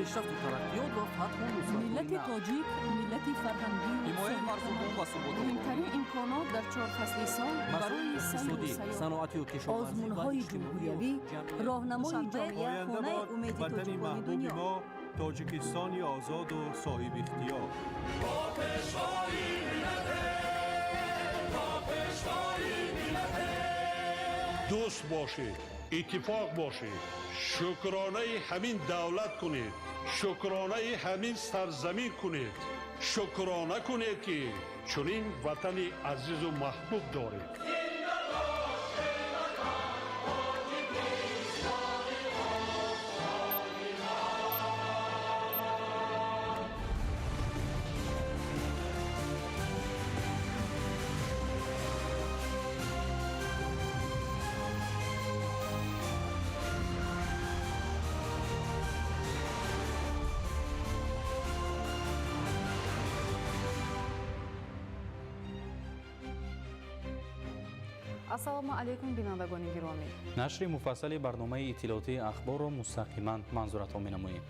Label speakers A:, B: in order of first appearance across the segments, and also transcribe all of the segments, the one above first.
A: پیشرفت و ترقیات و فتح و نصرت
B: ملت تاجیک ملت فرهنگی
A: حمایت مردم و ثبات
B: مهمترین امکانات در 4 فصل سال برای سیر و سیاحت،
A: صنعتی و کشاورزی،
B: آزمون‌های جمهوریوی، راهنمای جامعه خانه امید تاجیکان دنیا.
C: تاجیکستانی آزاد و صاحب اختیار.
D: دوست باشید، اتفاق باشید، شکرانه همین دولت کنید، شکرانه همین سرزمین کنید، شکرانه کنید که چنین وطن عزیز و محبوب دارید.
B: ассалому алайкум бинандагони гиромӣ.
E: нашри муфассали барномаи иттилоотии ахборро мустақиман манзуратҳо менамоем.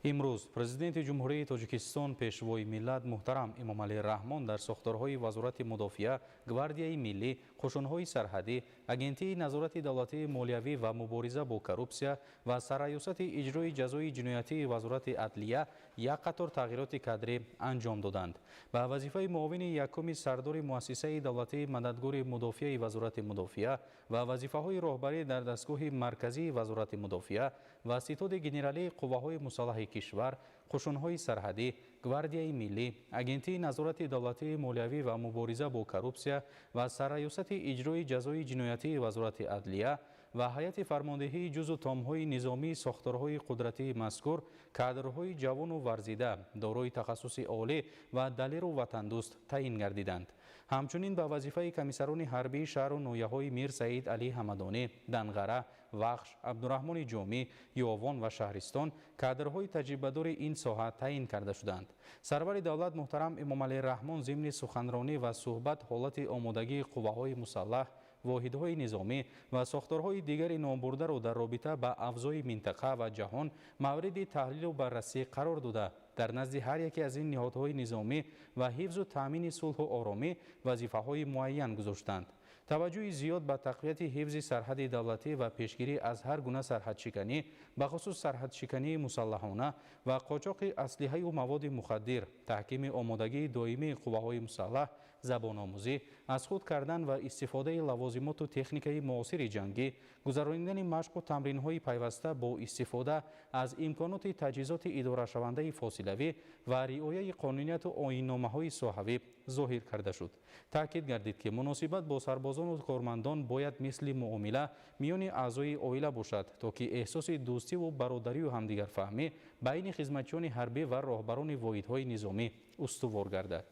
E: имрӯз президенти ҷумҳурии тоҷикистон пешвои миллат муҳтарам эмомалӣ раҳмон дар сохторҳои вазорати мудофиа, гвардияи миллӣ, қушунҳои сарҳадӣ, агентии назорати давлатии молиявӣ ва мубориза бо коррупсия ва сарраёсати иҷрои ҷазои ҷиноятии вазорати адлия як қатор тағйироти кадрӣ анҷом доданд. Ба вазифаи муовини якуми сардори муассисаи давлатии мададгори мудофиаи вазорати мудофиа ва вазифаҳои роҳбарӣ дар дастгоҳи марказии вазорати мудофиа ва ситоди генералии қувваҳои мусаллаҳи кишвар, қушунҳои сарҳадӣ, гвардияи миллӣ, агентии назорати давлатии молиявӣ ва мубориза бо коррупсия ва сарраёсати иҷрои ҷазои ҷиноятии вазорати адлия ва ҳайати фармондеҳии ҷузу томҳои низомии сохторҳои қудратии мазкур кадрҳои ҷавону варзида дорои тахассуси олӣ ва далеру ватандӯст таъин гардиданд. ҳамчунин ба вазифаи комиссарони ҳарбии шаҳру ноҳияҳои Мир Саид Алӣ Ҳамадонӣ, Данғара, Вахш, Абдураҳмони Ҷомӣ, Ёвон ва Шаҳристон кадрҳои таҷрибадори ин соҳа таъин карда шуданд. Сарвари давлат муҳтарам Эмомалӣ Раҳмон зимни суханронӣ ва суҳбат ҳолати омодагии қувваҳои мусаллаҳ, воҳидҳои низомӣ ва сохторҳои дигари номбурдаро дар робита ба авзои минтақа ва ҷаҳон мавриди таҳлилу баррасӣ қарор дода, дар назди ҳар яке аз ин ниҳодҳои низомӣ ва ҳифзу таъмини сулҳу оромӣ вазифаҳои муайян гузоштанд. таваҷҷӯҳи зиёд ба тақвияти ҳифзи сарҳади давлатӣ ва пешгирӣ аз ҳар гуна сарҳадшиканӣ, бахусус сарҳадшикании мусаллаҳона ва қочоқи аслиҳаю маводи мухаддир, таҳкими омодагии доимии қувваҳои мусаллаҳ, забономӯзӣ, аз худ кардан ва истифодаи лавозимоту техникаи муосири ҷангӣ, гузаронидани машқу тамринҳои пайваста бо истифода аз имконоти таҷҳизоти идорашавандаи фосилавӣ ва риояи қонунияту оинномаҳои соҳавӣ зоҳир карда шуд. таъкид гардид ки муносибат бо сарбозону кормандон бояд мисли муомила миёни аъзои оила бошад, то ки эҳсоси дӯстиву бародарию ҳамдигарфаҳмӣ байни хизматчиёни ҳарбӣ ва роҳбарони воҳидҳои низомӣ устувор гардад.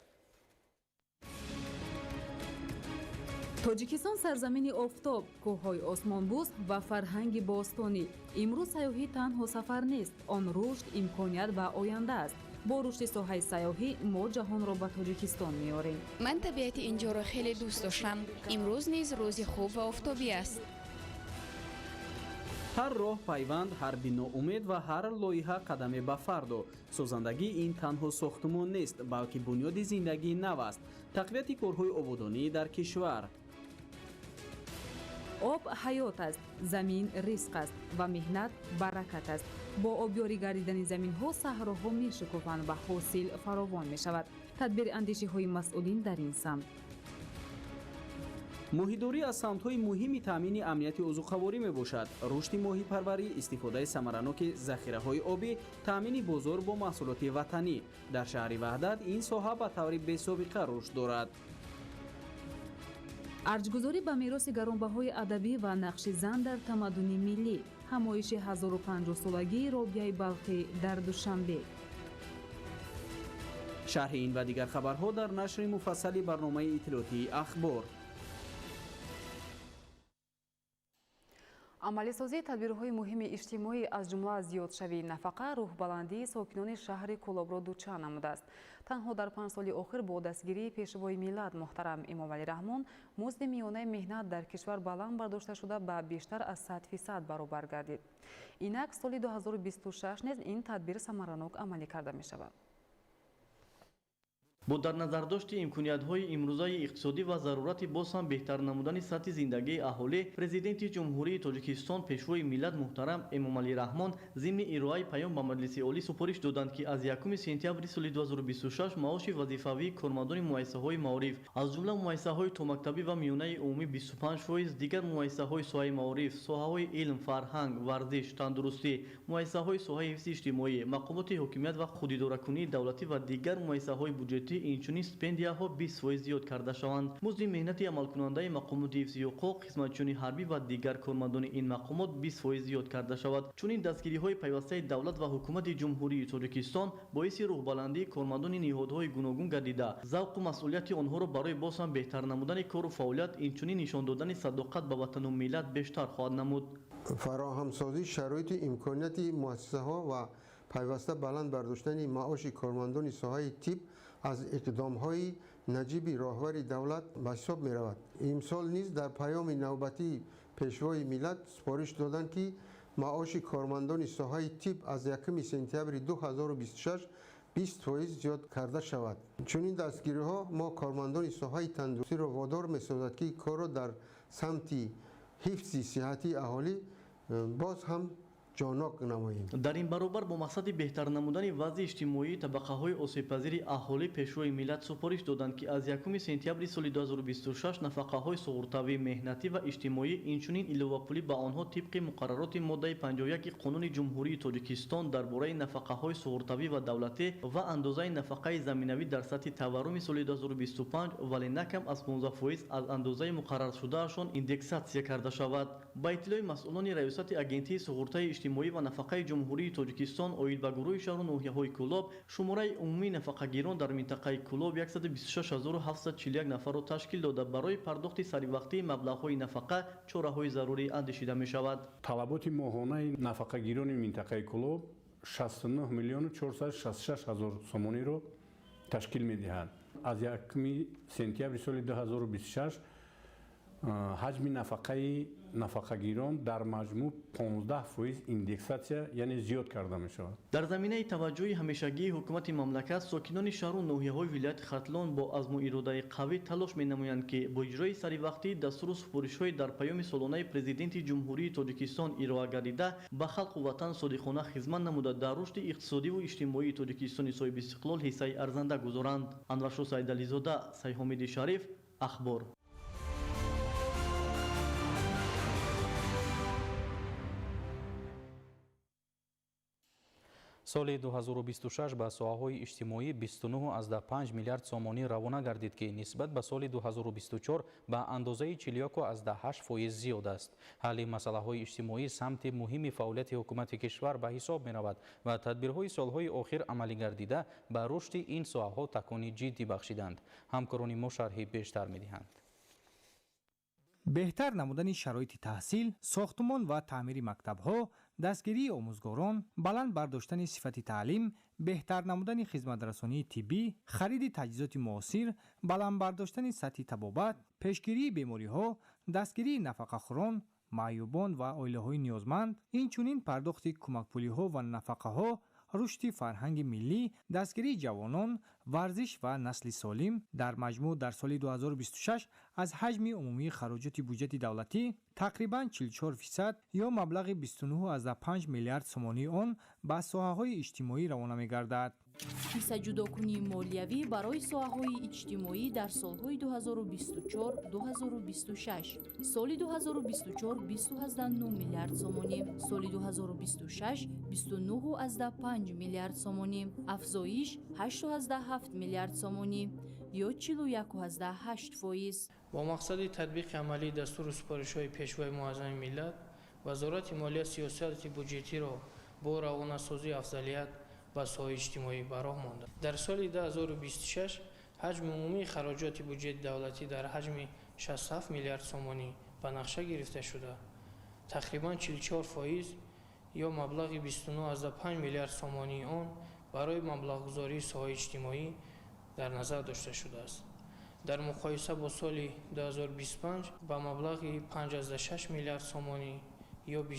B: тоҷикистон сарзамини офтоб, кӯҳҳои осмонбӯс ва фарҳанги бостонӣ. имрӯз сайёҳӣ танҳо сафар нест, он рушд, имконият ва оянда аст. бо рушди соҳаи сайёҳӣ мо ҷаҳонро ба тоҷикистон меорем.
F: ман табиати инҷоро хеле дӯст доштам. имрӯз низ рӯзи хуб ва офтобӣ аст.
G: ҳар роҳ пайванд, ҳар бино умед ва ҳар лоиҳа қадаме ба фарду. созандагӣ ин танҳо сохтмон нест, балки бунёди зиндагии нав аст. тақвияти корҳои ободонӣ дар кишвар.
B: об ҳаёт аст, замин ризқ аст ва меҳнат баракат аст. бо обёрӣ гардидани заминҳо саҳроҳо мешукуфанд ва ҳосил фаровон мешавад. тадбири андешиҳои масъулин дар ин самт.
G: моҳидорӣ аз самтҳои муҳими таъмини амнияти озуқаворӣ мебошад. рушди моҳипарварӣ, истифодаи самараноки захираҳои обӣ, таъмини бозор бо маҳсулоти ватанӣ. дар шаҳри ваҳдат ин соҳа ба таври бесобиқа рушд дорад.
B: арҷгузорӣ ба мероси гаронбаҳои адабӣ ва нақши зан дар тамаддуни миллӣ. ҳамоиши 1050-солагии Робияи Балхӣ дар Душанбе.
G: шарҳи ин ва дигар хабарҳо дар нашри муфассали барномаи иттилоотии ахбор.
B: амалисозии тадбирҳои муҳими иҷтимоӣ аз ҷумла зиёдшавии нафақа рӯҳбаландии сокинони шаҳри Кӯлобро дуча намудааст. танҳо дар 5 соли охир бо дастгирии пешвои миллат муҳтарам Эмомалӣ Раҳмон музди миёнаи меҳнат дар кишвар баланд бардошта шуда ба бештар аз 100% баробар гардид. инак соли 2026 низ ин тадбир самаранок амалӣ карда мешавад.
H: бо дар назардошти имкониятҳои имрӯзаи иқтисодӣ ва зарурати боз ҳам беҳтар намудани сатҳи зиндагии аҳолӣ, президенти ҷумҳурии Тоҷикистон пешвои миллат муҳтарам Эмомалӣ Раҳмон зимни ироаи паём ба Маҷлиси олӣ супориш доданд, ки аз 1 сентябри соли 2026 маоши вазифавии кормандони муассисаҳои маориф аз ҷумла муассисаҳои томактабӣ ва миёнаи умумӣ 25%, дигар муассисаҳои соҳаи маориф, соҳаҳои илм, фарҳанг, варзиш, тандурустӣ, муассисаҳои соҳаи ҳифзи иҷтимоӣ, мақомоти ҳокимият ва худидоракунии давлатӣ ва дигар муассисаҳои буҷетӣ инчунин стипендияҳо 20% зиёд карда шаванд. музди меҳнати амалкунандаи мақомоти ҳифзи ҳуқуқ, хизматчиёни ҳарбӣ ва дигар кормандони ин мақомот 20% зиёд карда шавад. чунин дастгириҳои пайвастаи давлат ва ҳукумати ҷумҳурии Тоҷикистон боиси рӯҳбаландии кормандони ниҳодҳои гуногун гардида, завқу масъулияти онҳоро барои боз ҳам беҳтар намудани кору фаъолият, инчунин нишон додани садоқат ба ватану миллат бештар хоҳад намуд.
I: фароҳамсозии шароити имконияти муассисаҳо ва пайваста баланд бардоштани маоши кормандони соҳаи тиб аз иқдомҳои наҷиби роҳбари давлат ба ҳисоб меравад. имсол низ дар паёми навбатии пешвои миллат супориш доданд, ки маоши кормандони соҳаи тиб аз 1 сентябри 2026 20% зиёд карда шавад. чунин дастгириҳо мо кормандони соҳаи тандурустиро водор месозад, ки корро дар самти ҳифзи сиҳати аҳолӣ боз ҳам ҷонок намоем.
H: дар ин баробар бо мақсади беҳтар намудани вазъи иҷтимоии табақаҳои осебпазири аҳолӣ пешвои миллат супориш доданд, ки аз 1 сентябри соли 2026 нафақаҳои суғуртавӣ, меҳнатӣ ва иҷтимоӣ, инчунин иловапулӣ ба онҳо тибқи муқаррароти моддаи 51 Қонуни Ҷумҳурии Тоҷикистон дар бораи нафақаҳои суғуртавӣ ва давлатӣ ва андозаи нафақаи заминавӣ дар сатҳи таварруми соли 2025 вале на кам аз 15% аз андозаи муқарраршудаашон индексатсия карда шавад. ба иттилои масъулони раёсати агентии суғуртаи иҷтимоӣ ва нафақаи ҷумҳурии Тоҷикистон оид ба гурӯҳи шаҳру ноҳияҳои Кӯлоб, шумораи умумии нафақагирон дар минтақаи Кӯлоб 126741 нафарро ташкил дода, барои пардохти саривақтии маблағҳои нафақа чораҳои зарурӣ андешида мешавад.
J: талаботи моҳонаи нафақагирони минтақаи Кӯлоб 69 миллиону 466 ҳазор сомониро ташкил медиҳад. аз 1 сентябри соли 2026 ҳаҷми нафақаи нафақагирон дар маҷмӯъ 15% индексатсия, яъне зиёд карда мешавад.
H: дар заминаи таваҷҷӯҳи ҳамешагии ҳукумати мамлакат, сокинони шаҳру ноҳияҳои вилояти Хатлон бо азму иродаи қавӣ талош менамоянд, ки бо иҷрои саривақтии дастуру супоришҳои дар паёми солонаи президенти ҷумҳурии Тоҷикистон ироа гардида ба халқу ватан содиқона хизмат намуда, дар рушди иқтисодиву иҷтимоии Тоҷикистони соҳиби истиқлол ҳиссаи арзанда гузоранд. Анваршо Сайдализода, Сайҳомиди Шариф, Ахбор.
E: соли 2026 ба соҳаҳои иҷтимоӣ 29,5 миллиард сомонӣ равона гардид, ки нисбат ба соли 2024 ба андозаи 41,8% зиёд аст. ҳалли масъалаҳои иҷтимоӣ самти муҳими фаъолияти ҳукумати кишвар ба ҳисоб меравад ва тадбирҳои солҳои охир амалӣ гардида ба рушди ин соҳаҳо такони ҷиддӣ бахшиданд. ҳамкорони мо шарҳи бештар медиҳанд.
K: беҳтар намудани шароити таҳсил, сохтмон ва таъмири мактабҳо, дастгирии омӯзгорон, баланд бардоштани сифати таълим, беҳтар намудани хизматрасонии тиббӣ, хариди таҷҳизоти муосир, баланд бардоштани сатҳи табобат, пешгирии бемориҳо, дастгирии нафақахӯрон, маъюбон ва оилаҳои ниёзманд, инчунин пардохти кӯмакпулиҳо ва нафақаҳо, рушди фарҳанги миллӣ, дастгирии ҷавонон, варзиш ва насли солим. дар маҷмӯъ дар соли 2026 аз ҳаҷми умумии хароҷоти бюҷети давлатӣ тақрибан 44% ё маблағи 29,5 миллиард сомонии он ба соҳаҳои иҷтимоӣ равона мегардад.
L: ҳиссаҷудокунии молиявӣ барои соҳаҳои иҷтимоӣ дар солҳои 2024-2026. соли 2024 20,9 миллиард сомонӣ, соли 2026 29,5 миллиард сомонӣ, афзоиш 8,7 миллиард сомонӣ ё 41,8%.
M: бо мақсади татбиқи амалии дастуру супоришҳои пешвои муаззами миллат, вазорати молия сиёсати бюҷетиро бо равонасозии афзалият ба соҳаи иҷтимоӣ ба роҳ монда. дар соли 2026 ҳаҷми умумии хароҷоти бюҷети давлатӣ дар ҳаҷми 67 миллиард сомонӣ ба нақша гирифта шуда, تقریبا 44% یا مبلغ 29.5 میلیارد سومانی آن برای مبلغ‌گذاری ساحه اجتماعی در نظر داشته شده است. در مقایسه با سال 2025 با مبلغ 5.6 میلیارد سومانی یا 23.3%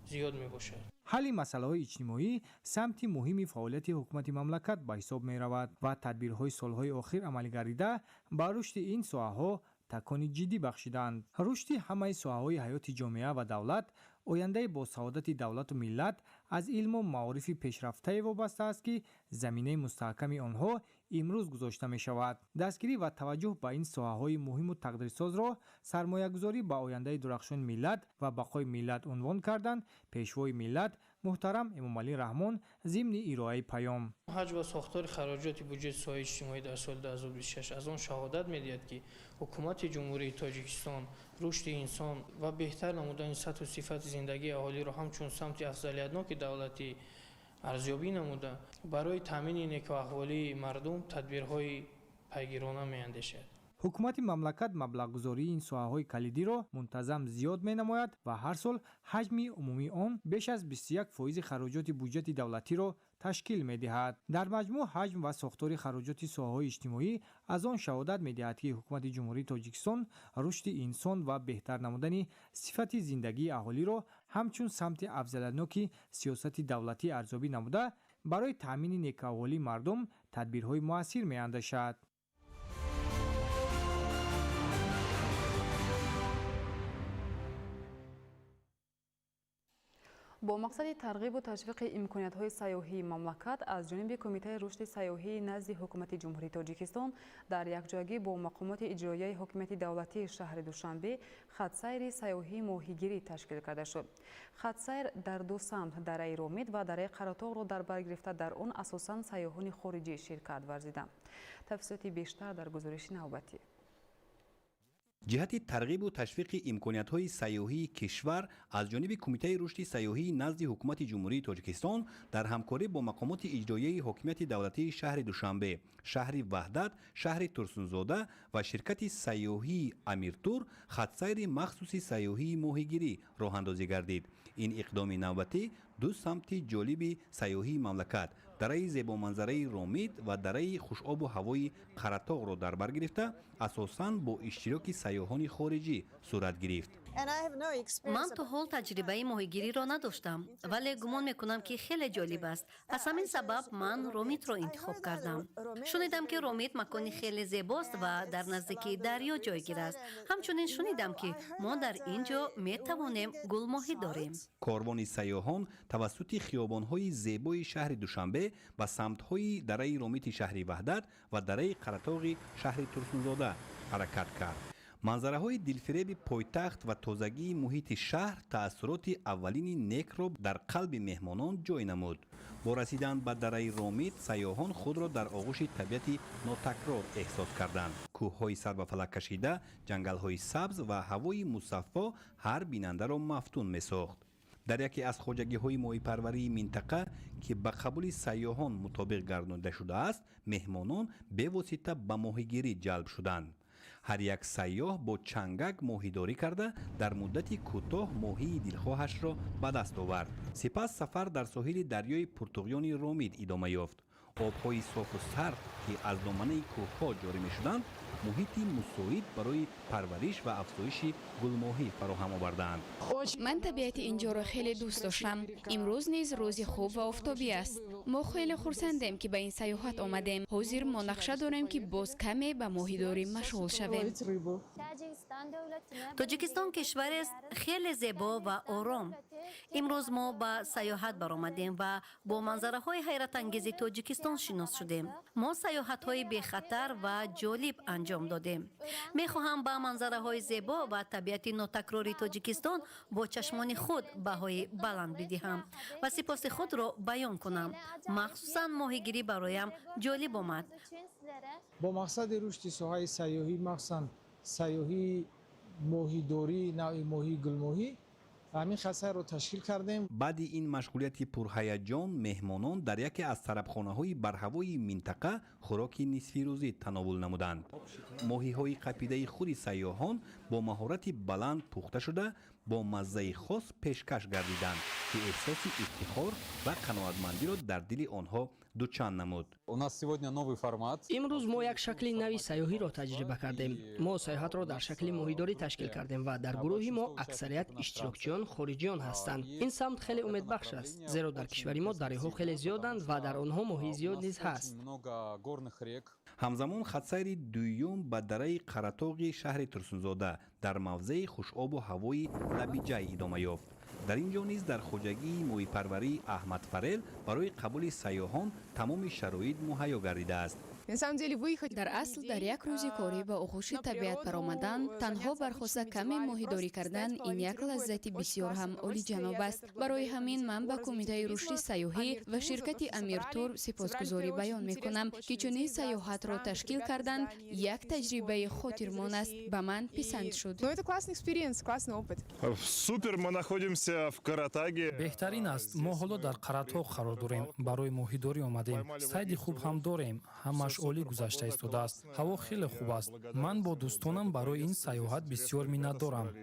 M: زیاد می باشد.
K: حل مسائل اجتماعی سمت مهمی فعالیت حکومت مملکت به حساب می رود و تدبیرهای سالهای اخیر عملی گردیده با رشد این ساحه‌ها تکانی جدی بخشیدند. رشد همه ساحه‌های حیات جامعه و دولت آینده با سعادت دولت و ملت از علم و معارف پیشرفته وابسته است که زمینه مستحکم آنها امروز گذاشته می شود. دستگیری و توجه به این ساحه‌های مهم و تقدیرساز را سرمایه‌گذاری به آینده درخشان ملت و بقای ملت عنوان کردند. پیشوای ملت محترم امامعلی رحمان ضمن ارائه پیام
M: حجم و ساختار خراجات بودجه ساحه اجتماعی در سال 2026 از آن شهادت می‌دهد که حکومت جمهوری تاجیکستان رشد انسان و بهتر نمودن سطح و صفت زندگی اهالی را همچون سمت افضلیتناک دولتی ارزیابی نموده برای تامین نیکواحوالی مردم تدبیرهای پیگیرانه می‌اندیشد.
K: حکومت مملکت مبلغ‌گذاری این ساحه‌های کلیدی را منتظم زیاد می‌نماید و هر سال حجم عمومی آن بیش از 21% خراجات بودجه دولتی را تشکیل می‌دهد. در مجموع حجم و ساختار خراجات ساحه‌های اجتماعی از آن شهادت می‌دهد که حکومت جمهوری تاجیکستان رشد انسان و بهتر نمودن صفت زندگی اهالی را همچون سمت افضلیتناک سیاست دولتی ارزیابی نموده برای تامین نیکاحوالی مردم تدبیرهای مؤثر می‌اندیشد.
B: با مقصد ترغیب و تشویق امکانیت‌های سیاحی مملکت از جانب کمیته رشد سیاحی نزد حکومت جمهوری تاجیکستان در یکجایی با مقامات اجرایی حکومت دولتی شهر دوشنبه خطسیر سیاحی ماهیگیری تشکیل کرده شد. خطسیر در دو سمت دره رومید و دره قراتاغ را در بر گرفته در آن اساساً سیاحان خارجی شرکت ورزیدند. تفصیلات بیشتر در گزارش نوبتی.
N: جهت ترغیب و تشویق امکانیت‌های سیاحی کشور از جانب کمیته رشد سیاحی نزد حکومت جمهوری تاجیکستان در همکاری با مقامات اجرایی حکومت دولتی شهر دوشنبه، شهر وحدت، شهر ترسونزاده و شرکت سیاحی امیرتور خطسیر مخصوصی سیاحی ماهیگیری راه اندازی گردید. این اقدام نوبتی دو سمت جالب سیاحی مملکت دره زیبا منظره رومید و دره خوشآب و هوای قراتاغ را در بر گرفته اساساً با اشتراک سیاحان خارجی صورت گرفت.
O: من تا حال تجربه ماهیگیری را نداشتم ولی گمان میکنم که خیلی جالب است. پس همین سبب من رومید را انتخاب کردم. شنیدم که رومید مکانی خیلی زیباست و در نزدیکی دریا جایگیر است. همچنین شنیدم که ما در اینجا میتوانیم گل ماهی داریم.
N: کاروان سیاحان توسط خیابان‌های زیبای شهر دوشنبه و سمت‌های دره رومید شهر وحدت و دره قراتاغ شهر ترسونزاده حرکت کرد. منظره‌های دلفریب پایتخت و تازگی محیط شهر تأثیرات اولین نیک را در قلب مهمانان جای نمود. با رسیدن به دره رومید سیاحان خود را در آغوش طبیعت ناتکرار احساس کردند. کوه‌های سر به فلک کشیده، جنگل‌های سبز و هوای مصفا هر بیننده را مفتون می‌ساخت. در یکی از خواجگی‌های ماهی پروری منطقه که به قبول سیاحان مطابق گردانده شده است، مهمانان به واسطه به ماهیگیری جلب شدند. هر یک سیاح با چنگک ماهیداری کرده در مدت کوتاه ماهی دلخواهش را به دست آورد. سپس سفر در ساحل دریای پرتغیان رومید ادامه یافت. آب‌های صاف و سرد که از دامنه کوه‌ها جاری می‌شدند، محیطی مساعد برای پرورش و افزایش گلماهی فراهم آوردند.
F: من طبیعت اینجا را خیلی دوست داشتم. امروز نیز روزی خوب و آفتابی است. ما خیلی خرسندیم که به این سیاحت آمدیم. حاضر ما نقشه داریم که باز کمی به ماهیداری مشغول شویم.
O: تاجیکستان کشور است خیلی زیبا و آرام. امروز ما به سیاحت برآمدیم و با منظره‌های حیرت انگیز تاجیکستان شناس شدیم. ما سیاحت‌های بی خطر و جالب انجام دادیم. می‌خواهم با منظره‌های زیبا و طبیعت ناتکراری تاجیکستان با چشمان خود بهای بلند بدهم و سپاس خود را بیان کنم. مخصوصاً ماهیگیری برایم جالب آمد.
P: با مقصد رشد ساحه سیاحی، مخصوصاً سیاحی ماهیداری، نوع ماهی گلماهی، همین خصه رو تشکیل کردیم.
N: بعد این مشغولیت پرهیجان مهمانان در یکی از طربخانه‌های برهوای منطقه خوراک نصفی روزی تناول نمودند. ماهی‌های قپیده خود سیاحان با مهارت بلند پخته شده با مزه خاص پیشکش گردیدند که احساس افتخار و قناعتمندی را در دل آنها دوچند نمود.
Q: امروز ما یک شکل نوی سیاحی را تجربه کردیم. ما سیاحت را در شکل ماهیداری تشکیل کردیم و در گروه ما اکثریت اشتراکچیان خارجیان هستند. این سمت خیلی امیدبخش است زیرا در کشور ما دریاها خیلی زیادند و در آنها ماهی زیاد نیز هست.
N: همزمان خطسیر دویم به دره قرطاق شهر ترسونزاده در موضع خوشآب و هوای لبیجای ادامه یافت. در اینجا نیز در خواجگی ماهی پروری احمد فریل برای قبول سیاحان تمام شرایط مهیا گردیده است.
F: در اصل در یک روز کاری به آغوش طبیعت برآمدن تنها برخواسته کمی ماهیداری کردن این یک لذت بسیار هم عالی جناب است. برای همین من به کمیته رشد سیاحی و شرکت امیرتور سپاسگزاری بیان میکنم که چنین سیاحت را تشکیل کردن یک تجربه خاطرمان است. به من پسند شد.
R: Супер, мы находимся в Каратаге.
S: بهترین است. ما حالا در قرطاق قرار داریم. برای ماهیداری آمدیم. سید خوب هم داریم. همش عالی گذشته ایستاده است. هوا خیلی خوب است. من با دوستانم برای این سیاحت بسیار منت دارم.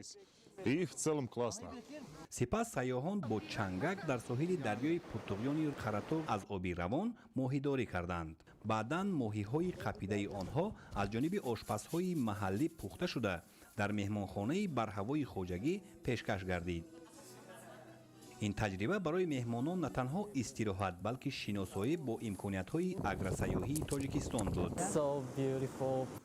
N: سپس سیاحان با چنگک در ساحل دریای پرتقیان قرطاق از آبی روان ماهیداری کردند. بعداً ماهی‌های قپیده آنها از جانب آشپزهای محلی پخته شده در مهمانخانه برهوای خواجگی پیشکش گردید. این تجربه برای مهمانان نه تنها استراحت بلکه شناسایی با امکانیت‌های اگرسیاحی تاجیکستان بود.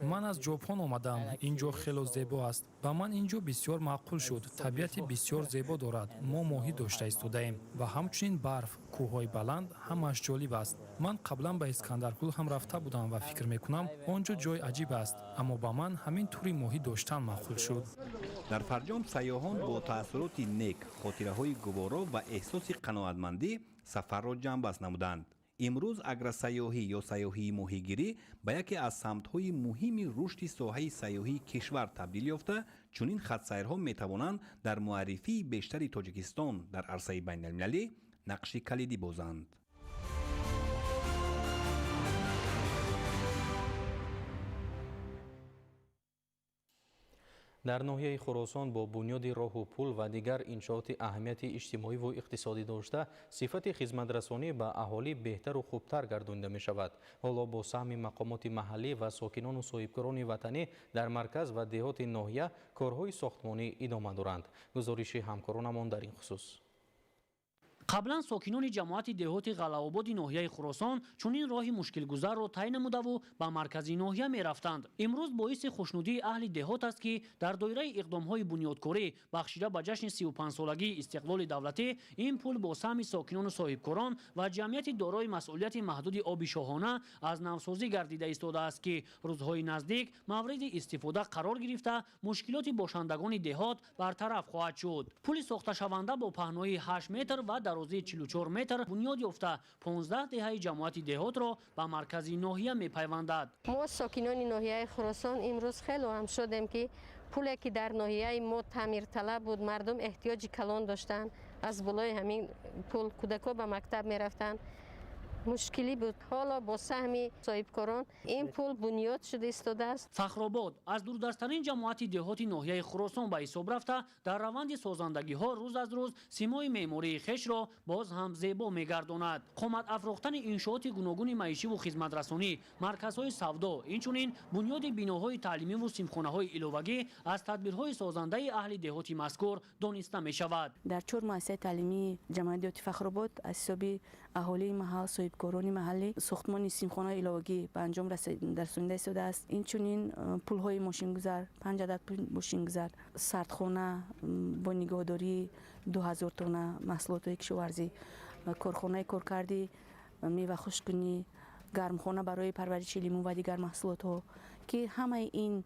S: من از ژاپن آمدم. اینجا خیلی زیبا است. با من اینجا بسیار معقول شد. طبیعت بسیار زیبا دارد. ما ماهی داشته ایستاده‌ایم و همچنین برف، کوه‌های بلند همش جالب است. من قبلا به اسکندرکول هم رفته بودم و فکر می‌کنم آنجا جای عجیب است، اما با من همین طوری ماهی داشتن معقول شد.
N: در فرجام سیاحان با تأثیرات نیک، خاطره‌های گوارا و احساس قناعتمندی سفر را جنبش نمودند. امروز اگرسیاحی یا سیاحی ماهیگیری به یکی از سمت‌های مهم رشد ساحه سیاحی کشور تبدیل یافته، چنین خطسیرها می‌توانند در معرفی بیشتر تاجیکستان در عرصه بین‌المللی نقش کلیدی بازند.
E: در ناحیه خراسان با بنیاد راه و پل و دیگر انشاءات اهمیت اجتماعی و اقتصادی داشته صفت خدمترسانی به اهالی بهتر و خوبتر گردانده می شود. حالا با سهم مقامات محلی و ساکنان و صاحبکاران وطنی در مرکز و دهات ناحیه کارهای ساختمانی ادامه دارند. گزارش همکارانمان در این خصوص.
T: قبلا ساکنان جماعت دهات قلعه‌آباد ناحیه خراسان چنین راه مشکل گذر را طی نموده و به مرکزی ناحیه می رفتند. امروز باعث خوشنودی اهل دهات است که در دایره اقدام‌های بنیادکاری بخشیده به جشن 35 سالگی استقلال دولتی این پل با سهم ساکنان و صاحبکاران و جمعیت دارای مسئولیت محدود آبی شاهانه از نوسازی گردیده ایستاده است که روزهای نزدیک مورد استفاده قرار گرفته مشکلات باشندگان دهات برطرف خواهد شد. پل ساخته شونده با پهنای 8 متر و درازی 44 متر بنیاد یافته 15 دهه جماعت دهات را به مرکزی ناحیه می‌پیوندد.
U: ما ساکنان ناحیه خراسان امروز خیلی هم شدیم که پلی که در ناحیه ما تعمیر طلب بود، مردم احتیاج کلان داشتن، از بالای همین پل کودک‌ها به مکتب می‌رفتند. مشکلی بود. حالا با سهم صاحبکاران این پل بنیاد شده ایستاده است.
T: فخرآباد از دوردستترین جماعت دهات ناحیه خراسان به حساب رفته در روند سازندگی ها روز از روز سیمای معماری خویش را باز هم زیبا می‌گرداند. قامت افراختن انشاءات گوناگون معیشی و خدمترسانی، مرکزهای سودا، اینچنین بنیاد بناهای تعلیمی و سیمخانه‌های علاوگی از تدبیرهای سازنده اهل دهات مذکور دانسته می‌شود.
V: در 4 مؤسسه تعلیمی جماعت دهات فخرآباد از حساب اهالی محل صاحبکاران محلی ساختمان سیمخانه علاوگی به انجام رسانیده شده است. این چنین پل‌های ماشین‌گذر، 5 عدد ماشین‌گذر، سردخانه با نگهداری 2000 تن محصولات کشاورزی، کارخانه کارکردی میوه خشککنی، گرمخانه برای پرورش لیمو و دیگر محصولات ها که همه این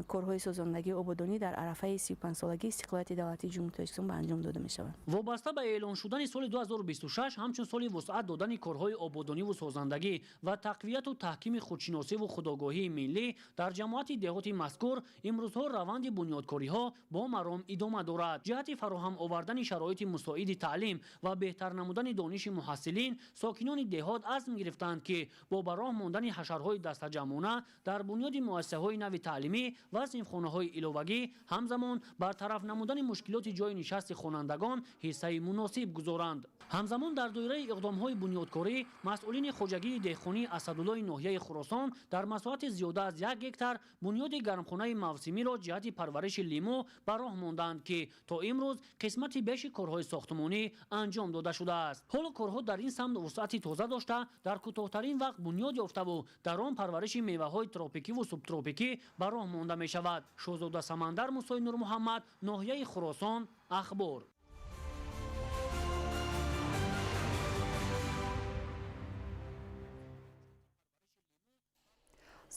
V: کارهای سازندگی آبادانی در عرفه 35 سالگی استقلال دولتی جمهوری تاجیکستان به انجام داده می شود.
T: وابسته به اعلان شدن سال 2026 همچون سال وسعت دادن کارهای آبادانی و سازندگی و تقویت و تحکیم خودشناسی و خودآگاهی ملی در جماعت دهاتی مذکور امروزها روند بنیادکاری ها با مرام ادامه دارد. جهت فراهم آوردن شرایط مساعد تعلیم و بهتر نمودن دانش محصلین، ساکنان دهات عزم گرفتند که با براه ماندن حشرهای دستجمعانه در بنیاد مؤسسه‌های نو تعلیمی و صنفخانه‌های علاوگی همزمان برطرف نمودن مشکلات جای نشست خوانندگان حصه مناسب گذارند. همزمان در دایره اقدام‌های بنیادکاری مسئولین خواجگی دهقانی اسدالله ناحیه خراسان در مساحت زیاده از 1 هکتار بنیاد گرمخانه موسمی را جهت پرورش لیمو براه ماندند که تا امروز قسمت بیش کارهای ساختمانی انجام داده شده است. حالا کارها در این سمت وسعت تازه داشته در کوتاه‌ترین وقت بنیاد یافته و در آن پرورش میوه‌های تروپیکی و سوبتروپیکی براه مانده می شود. شاهزاده سمندر موسی نور محمد، ناحیه خراسان، اخبار.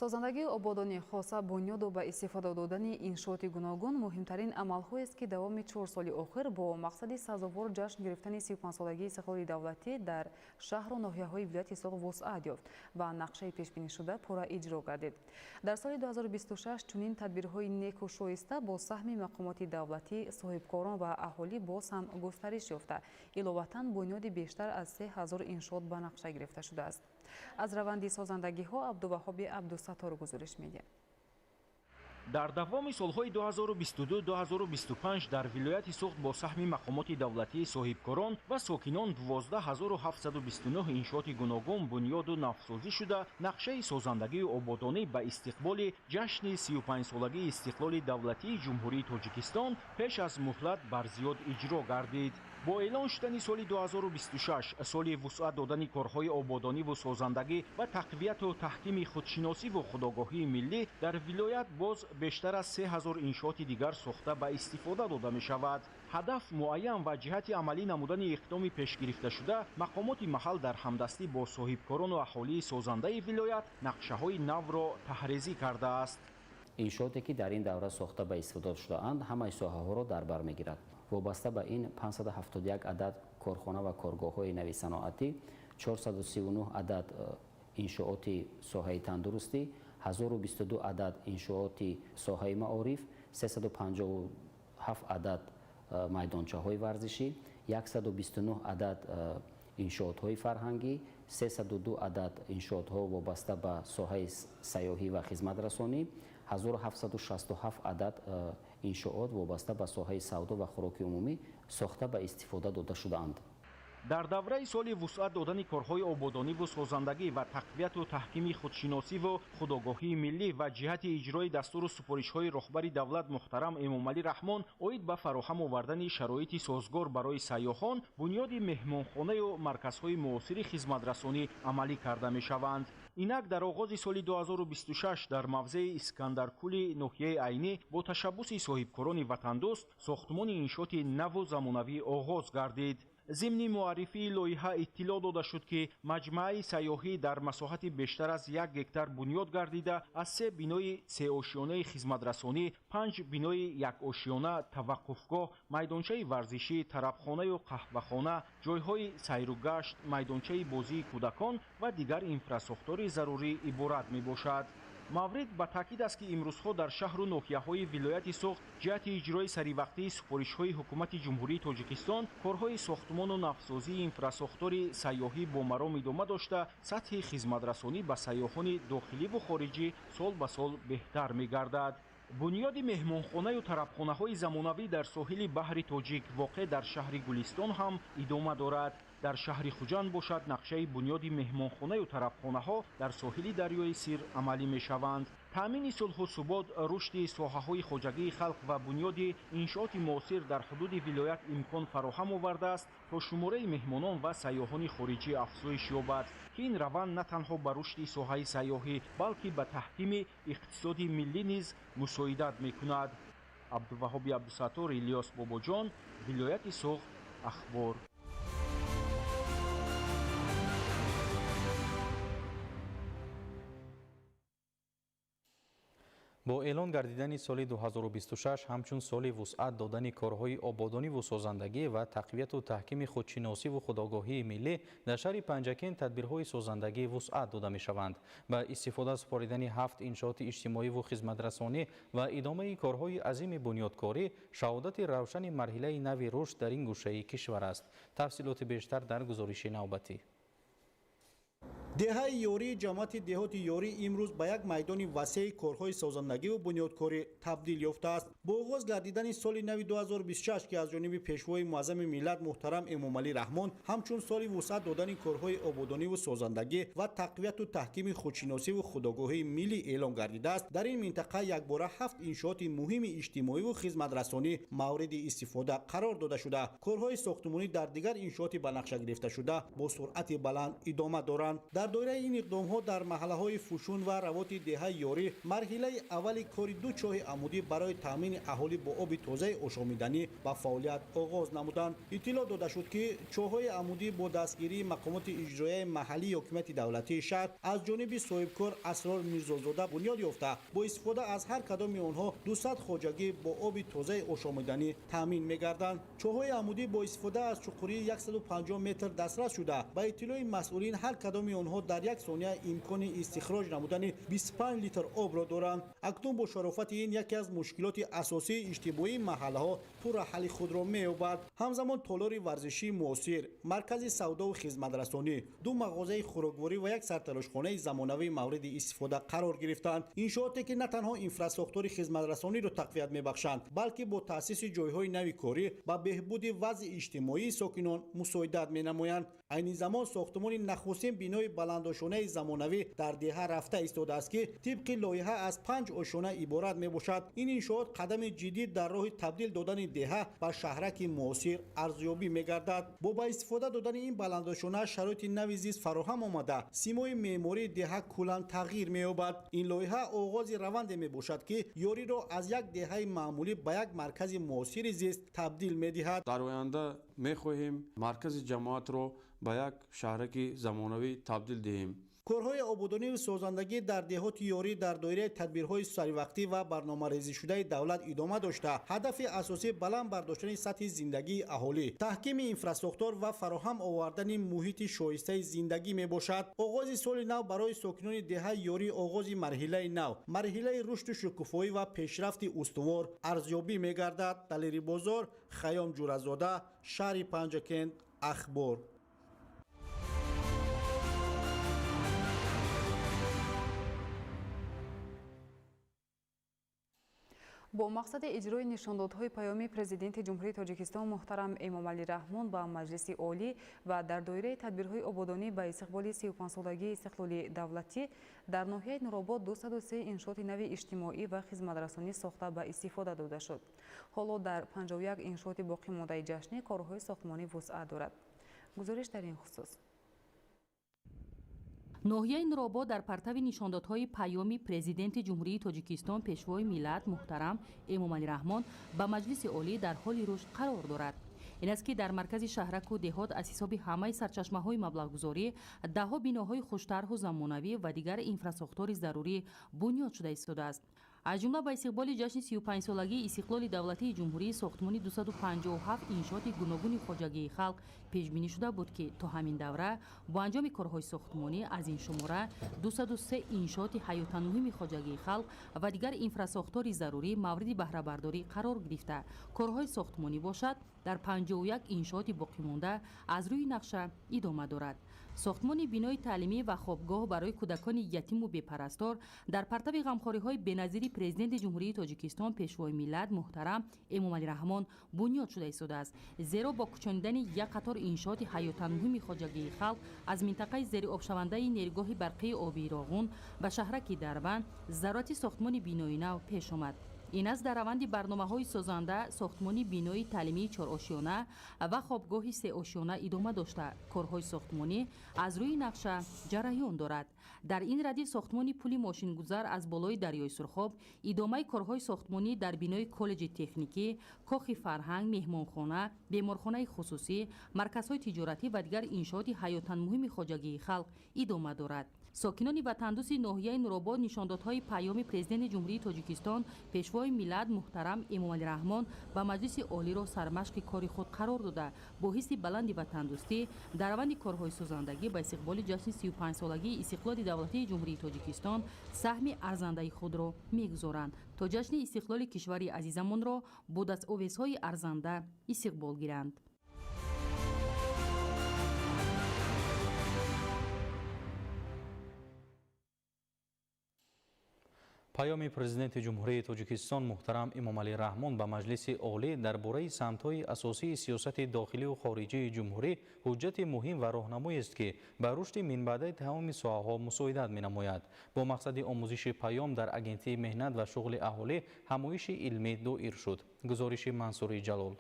B: созандагии ободонӣ хоса бунёду ба истифода додани иншооти гуногун муҳимтарин амалҳоест ки давоми 4 соли охир бо мақсади сазовор ҷашн гирифтани 35-солагии истиқлоли давлатӣ дар шаҳру ноҳияҳои вилояти соғ вусъат ёфт ва нақшаи пешбинишуда пурра иҷро гардид. дар соли 2026 чунин тадбирҳои неку шоиста бо саҳми мақомоти давлатӣ, соҳибкорон ва аҳолӣ боз ҳам густариш ёфта. иловатан бунёди бештар аз 3000 иншоот ба нақша гирифта шудааст. аз раванди созандагиҳо абдуваҳоби абдусаттор гузориш медиҳад.
A: дар давоми солҳои 2022-2025 дар вилояти суғд бо саҳми мақомоти давлатии соҳибкорон ва сокинон 12729 иншооти гуногун бунёду навсозӣ шуда нақшаи созандагии ободонӣ ба истиқболи ҷашни 35-солагии истиқлоли давлатии ҷумҳурии тоҷикистон пеш аз муҳлат барзиёд иҷро гардид. бо эълон шудани соли 2026 соли вусъат додани корҳои ободониву созандагӣ ва тақвияту таҳкими худшиносиву худогоҳии миллӣ дар вилоят боз бештар аз 3000 иншооти дигар сохта ба истифода дода мешавад. ҳадаф муайян ва ҷиҳати амалӣ намудани иқдоми пешгирифташуда мақомоти маҳал дар ҳамдастӣ бо соҳибкорону аҳолии созандаи вилоят нақшаҳои навро таҳризӣ кардааст.
C: иншооте ки дар ин давра сохта ба истифода шудаанд ҳамаи соҳаҳоро дар бар мегирад. вобаста ба ин 571 адад корхона ва коргоҳҳои нави саноатӣ, 439 адад иншооти соҳаи тандурустӣ, 1022 адад иншооти соҳаи маориф, 357 адад майдончаҳои варзишӣ, 129 адад иншоотҳои фарҳангӣ, 302 адад иншоотҳо вобаста ба соҳаи сайёҳӣ ва хизматрасонӣ, 1767 адад иншоот вобаста ба соҳаи савдо ва хӯроки умумӣ сохта ба истифода дода шудаанд.
A: дар давраи соли вусъат додани корҳои ободониву созандагӣ ва тақвияту таҳкими худшиносиву худогоҳии миллӣ ва ҷиҳати иҷрои дастуру супоришҳои роҳбари давлат муҳтарам Эмомалӣ Раҳмон оид ба фароҳам овардани шароити созгор барои сайёҳон бунёди меҳмонхонаю марказҳои муосири хизматрасонӣ амалӣ карда мешаванд. инак дар оғози соли 2026 дар мавзеи Искандаркули ноҳияи Айнӣ бо ташаббуси соҳибкорони ватандӯст сохтмони иншооти наву замонавӣ оғоз гардид. зимни муаррифии лоиҳа иттилоъ дода шуд ки маҷмӯаи сайёҳӣ дар масоҳати бештар аз 1 гектар бунёд гардида аз 3 бинои сеошиёнаи хизматрасонӣ, 5 бинои якошиёна, таваққуфгоҳ, майдончаи варзишӣ, тарабхонаю қаҳвахона, ҷойҳои сайругашт, майдончаи бозии кӯдакон ва дигар инфраструктураи зарурӣ иборат мебошад. маврид ба таъкид аст ки имрӯзҳо дар шаҳру ноҳияҳои вилояти суғд ҷиҳати иҷрои саривақтии супоришҳои ҳукумати ҷумҳурии тоҷикистон корҳои сохтмону навсозии инфраструктураи сайёҳӣ бо маром идома дошта сатҳи хизматрасонӣ ба сайёҳони дохиливу хориҷӣ сол ба сол беҳтар мегардад. бунёди меҳмонхонаю тарабхонаҳои замонавӣ дар соҳили баҳри тоҷик воқеъ дар шаҳри гулистон ҳам идома дорад. дар шаҳри хуҷанд бошад нақшаи бунёди меҳмонхонаю тарабхонаҳо дар соҳили дарёи сир амалӣ мешаванд. таъмини сулҳу субот, рушди соҳаҳои хоҷагии халқ ва бунёди иншооти муосир дар ҳудуди вилоят имкон фароҳам овардааст то шумораи меҳмонон ва сайёҳони хориҷӣ афзоиш ёбад ки ин раванд на танҳо ба рушди соҳаи сайёҳӣ балки ба таҳкими иқтисоди миллӣ низ мусоидат мекунад. абдуваҳоби абдусаттор, Илёс Бобоҷон, вилояти суғд, ахбор.
E: با اعلان گردیدن سال 2026 همچون سال وسعت دادن کارهای آبادانی و سازندگی و تقویت و تحکیم خودشناسی و خودآگاهی ملی در شهر پنجکین تدبیرهای سازندگی وسعت داده می شوند. با استفاده از سپاریدن 7 انشاءات اجتماعی و خدمترسانی و ادامه کارهای عظیم بنیادکاری شهادت روشن مرحله نوی رشد در این گوشه کشور است. تفصیلات بیشتر در گزارش نوبتی.
D: деҳаи ёрии ҷамъияти деҳоти ёрӣ имрӯз ба як майдони васеъи корҳои созандагиву бунёдкорӣ табдил ёфтааст. бо оғоз гардидани соли нави 2026 ки аз ҷониби пешвои муаззами миллат муҳтарам эмомалӣ раҳмон ҳамчун соли вусъат додани корҳои ободониву созандагӣ ва тақвияту таҳкими худшиносиву худогоҳии миллӣ эълон гардидааст, дар ин минтақа якбора 7 иншооти муҳими иҷтимоиву хизматрасонӣ мавриди истифода қарор дода шуда, корҳои сохтмонӣ дар дигар иншооти ба нақша гирифташуда бо суръати баланд идома доранд. дар доираи ин иқдомҳо дар маҳаллаҳои фушун ва равоти деҳаи ёрӣ марҳилаи аввали кори 2 чоҳи амудӣ барои таъмини аҳолӣ бо оби тозаи ошомиданӣ ба фаъолият оғоз намуданд. иттилоъ дода шуд ки чоҳҳои амудӣ бо дастгирии мақомоти иҷроияи маҳаллии ҳокимияти давлатии шаҳр аз ҷониби соҳибкор Асрор Мирзозода бунёд ёфта, бо истифода аз ҳар кадоми онҳо 200 хоҷагӣ бо оби тозаи ошомиданӣ таъмин мегарданд. чоҳҳои амудӣ бо истифода аз чуқурии 150 метр дастрас шуда, ба иттилои масъулин ҳар кадоми онҳо дар як сония имкони истихроҷ намудани 25 литр обро доранд. акнун бо шарофати ин яке аз мушкилоти асосии иҷтимоии маҳаллаҳо пурра ҳалли худро меёбад. ҳамзамон толори варзишии муосир, маркази савдову хизматрасонӣ, 2 мағозаи хӯрокворӣ ва як сарталошхонаи замонавии мавриди истифода қарор гирифтанд. иншооте ки на танҳо инфраструктури хизматрасониро тақвият мебахшанд, балки бо таъсиси ҷойҳои нави корӣ ба беҳбуди вазъи иҷтимоии сокинон мусоидат менамоянд. айни замон сохтмони нахустин бинои баландошонаи замонавӣ дар деҳа рафта истодааст ки тибқи лоиҳа аз 5 ошона иборат мебошад. ин иншоот қадами ҷиддӣ дар роҳи табдил додани деҳа ба шаҳраки муосир арзёбӣ мегардад. бо ба истифода додани ин баландошона шароити нави зист фароҳам омада, симои меъмории деҳа куллан тағйир меёбад. ин лоиҳа оғози раванде мебошад ки ёриро аз як деҳаи маъмулӣ ба як маркази муосири зист табдил медиҳад.
G: дар оянда мехоҳем маркази ҷамоатро ба як шаҳраки замонавӣ табдил диҳем.
D: корҳои ободониву созандагӣ дар деҳоти ёрӣ дар доираи тадбирҳои саривақтӣ ва барномарезишудаи давлат идома дошта, ҳадафи асосӣ баланд бардоштани сатҳи зиндагии аҳолӣ, таҳкими инфраструктур ва фароҳам овардани муҳити шоистаи зиндагӣ мебошад. оғози соли нав барои сокинони деҳаи ёрӣ оғози марҳилаи нав, марҳилаи рушду шукуфоӣ ва пешрафти устувор арзёбӣ мегардад. далери бозор, хаём ҷуразода, шаҳри Панҷакент, ахбор.
B: бо мақсади иҷрои нишондодҳои паёми президенти ҷумҳурии тоҷикистон муҳтарам эмомалӣ раҳмон ба маҷлиси олӣ ва дар доираи тадбирҳои ободонӣ ба истиқболи 35-солагии истиқлоли давлатӣ дар ноҳияи нуробод 203 иншооти нави иҷтимоӣ ва хизматрасонӣ сохта ба истифода дода шуд. ҳоло дар 51 иншооти боқимондаи ҷашнӣ корҳои сохтмонӣ вусъат дорад. гузориш дар ин хусус. ноҳияи нуробод дар партави нишондодҳои паёми президенти ҷумҳурии тоҷикистон пешвои миллат муҳтарам эмомалӣ раҳмон ба маҷлиси олӣ дар ҳоли рушд қарор дорад. ин аст ки дар маркази шаҳраку деҳот аз ҳисоби ҳамаи сарчашмаҳои маблағгузорӣ даҳо биноҳои хуштарҳу замонавӣ ва дигар инфраструктури зарурӣ бунёд шуда истодааст. аз ҷумла ба истиқболи ҷашни 35-солагии истиқлоли давлатии ҷумҳурӣ сохтмони 257 иншооти гуногуни хоҷагии халқ пешбинӣ шуда буд ки то ҳамин давра бо анҷоми корҳои сохтмонӣ аз ин шумора 203 иншооти ҳаётанмуҳими хоҷагии халқ ва дигар инфраструктури зарурӣ мавриди баҳрабардорӣ қарор гирифта корҳои сохтмонӣ бошад, дар 51 иншооти боқимонда аз рӯи нақша идома дорад. сохтмони бинои таълимӣ ва хобгоҳ барои кӯдакони ятиму бепарастор дар партави ғамхориҳои беназири президенти ҷумҳурии тоҷикистон пешвои миллат муҳтарам эмомалӣ раҳмон бунёд шуда истодааст, зеро бо кӯчондани як қатор иншооти ҳаётанмуҳими хоҷагии халқ аз минтақаи зериобшавандаи нерӯгоҳи барқии обии Роғун ба шаҳраки Дарбанд зарурати сохтмони бинои нав пеш омад. ин аст дар раванди барномаҳои созанда сохтмони бинои таълимии 4-ошёна ва хобгоҳи 3-ошёна идома дошта корҳои сохтмонӣ аз рӯи нақша ҷараён дорад. дар ин радиф сохтмони пули мошингузар аз болои дарёи Сурхоб, идомаи корҳои сохтмонӣ дар бинои коллеҷи техникӣ, кохи фарҳанг, меҳмонхона, беморхонаи хусусӣ, марказҳои тиҷоратӣ ва дигар иншооти ҳаётанмуҳими хоҷагии халқ идома дорад.
L: ساکنان وطندوس ناحیه نورآباد نشاندادهای پیام پرزیدنت جمهوری تاجیکستان پیشوای ملت محترم امامعلی رحمان و مجلس عالی را سرمشق کار خود قرار داده با حس بلند وطندوستی در روند کارهای سازندگی به استقبال جشن 35 سالگی استقلال دولتی جمهوری تاجیکستان سهم ارزنده خود را می‌گذارند تا جشن استقلال کشور عزیزمان را با دستاویزهای ارزنده استقبال گیرند.
E: پیام پرزیدنت جمهوری تاجیکستان محترم امامعلی رحمان به مجلس عالی درباره سمت‌های اساسی سیاست داخلی و خارجی جمهوری حجت مهم و راهنمایی است که به رشد منبعی تمام ساحه‌ها مساعدت می‌نماید. با مقصد آموزش پیام در اگنتی مهنت و شغل اهالی همایش علمی دایر شد. گزارش منصور جلال.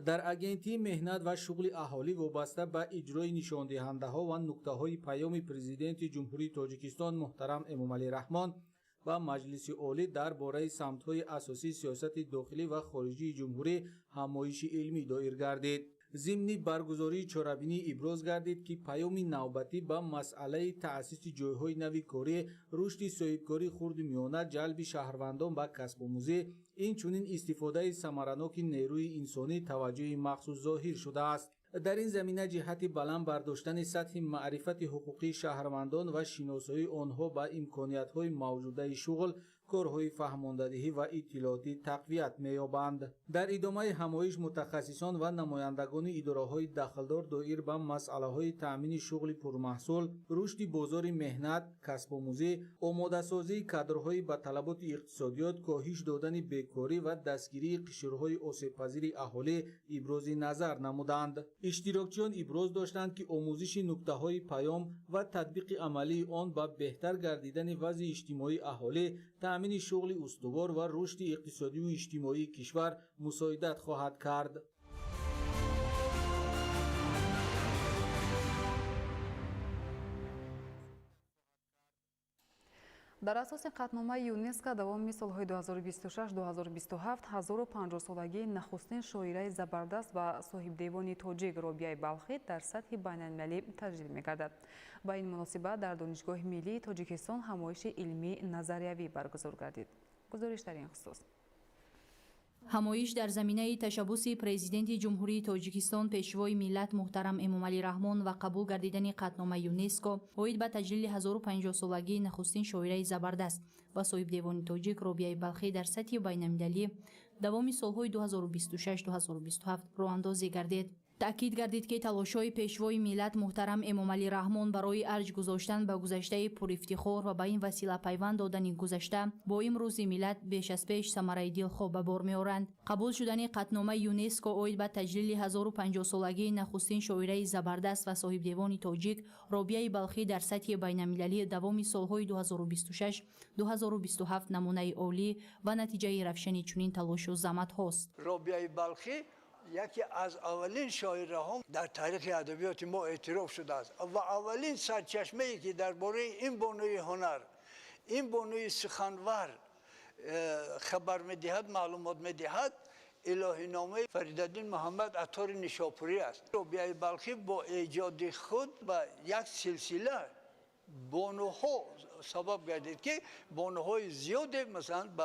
D: در اگنتی مهنت و شغل اهالی وابسته به اجرای نشاندهنده‌ها و نکته‌های پیام پرزیدنت جمهوری تاجیکستان محترم امامعلی رحمان و مجلس عالی درباره سمت‌های اساسی سیاست داخلی و خارجی جمهوری همایش علمی دایر گردید. ضمن برگزاری چهاربینی ابراز گردید که پیام نوبتی به مسئله تأسیس جایهای نوی کاری، رشد صاحبکاری خرد میانه، جلب شهروندان به کسب آموزی، اینچنین استفاده ثمرناک نیروی انسانی توجه مخصوص ظاهر شده است. در این زمینه جهت بلند برداشتن سطح معرفت حقوقی شهروندان و شناسایی آنها به امکانیت‌های موجوده شغل، کارهای فهماندهی و اطلاعاتی تقویت می‌یابند. در ادامه همایش متخصصان و نمایندگان اداره‌های دخلدار دایر به مسئله‌های تأمین شغل پرمحصول، رشد بازار مهنت، کسب آموزی، آماده‌سازی کادرهای به طلبات اقتصادیات، کاهش دادن بیکاری و دستگیری قشرهای آسیب‌پذیر اهالی ابراز نظر نمودند. اشتراکچیان ابراز داشتند که آموزش نکته‌های پیام و تطبیق عملی آن به بهتر گردیدن وضع اجتماعی اهالی، تأمین شغل استوار و رشد اقتصادی و اجتماعی کشور مساعدت خواهد کرد.
B: در اساس قطعنامه یونسکو دوام سالهای 2026-2027 1050 سالگی نخستین شاعره زبردست و صاحب دیوان تاجیک رابعه بلخی در سطح بین‌المللی تجلیل می‌گردد. با این مناسبت در دانشگاه ملی تاجیکستان همایش علمی نظریوی برگزار گردید. گزارش در این خصوص. همایش در زمینه تشبث پرزیدنت جمهوری تاجیکستان پیشوای ملت محترم امامعلی رحمان و قبول گردیدن قطعنامه یونسکو اوید به تجلیل 1050 سالگی نخستین شاعره زبردست و صاحب دیوان تاجیک رابعه بلخی در سطح بین‌المللی دوام سالهای 2026-2027 راه‌اندازی گردید. تأکید گردید که تلاش‌های پیشوای ملت محترم امامعلی رحمان برای ارج گذاشتن به گذشته پرافتخار و به این وسیله پیوند دادن گذشته با امروز ملت بیش از پیش ثمره دلخواه به بار می‌آورند. قبول شدن قطعنامه یونسکو اوید به تجلیل 1050 سالگی نخستین شاعره زبردست و صاحب دیوان تاجیک رابعه بلخی در سطح بین‌المللی دوام سالهای 2026-2027 نمونه عالی و نتیجه روشن چنین تلاش و زحمت هاست.
I: رابعه بلخی یکی از اولین شاعره ها در تاریخ ادبیات ما اعتراف شده است و اولین سرچشمه ای که درباره این بانوی هنر، این بانوی سخنور خبر می‌دهد، معلومات می‌دهد، الهی نامه فریدالدین محمد عطار نیشاپوری است. رابعه بلخی با ایجاد خود و یک سلسله بانوها سبب گردید که بانوهای زیاد مثلا به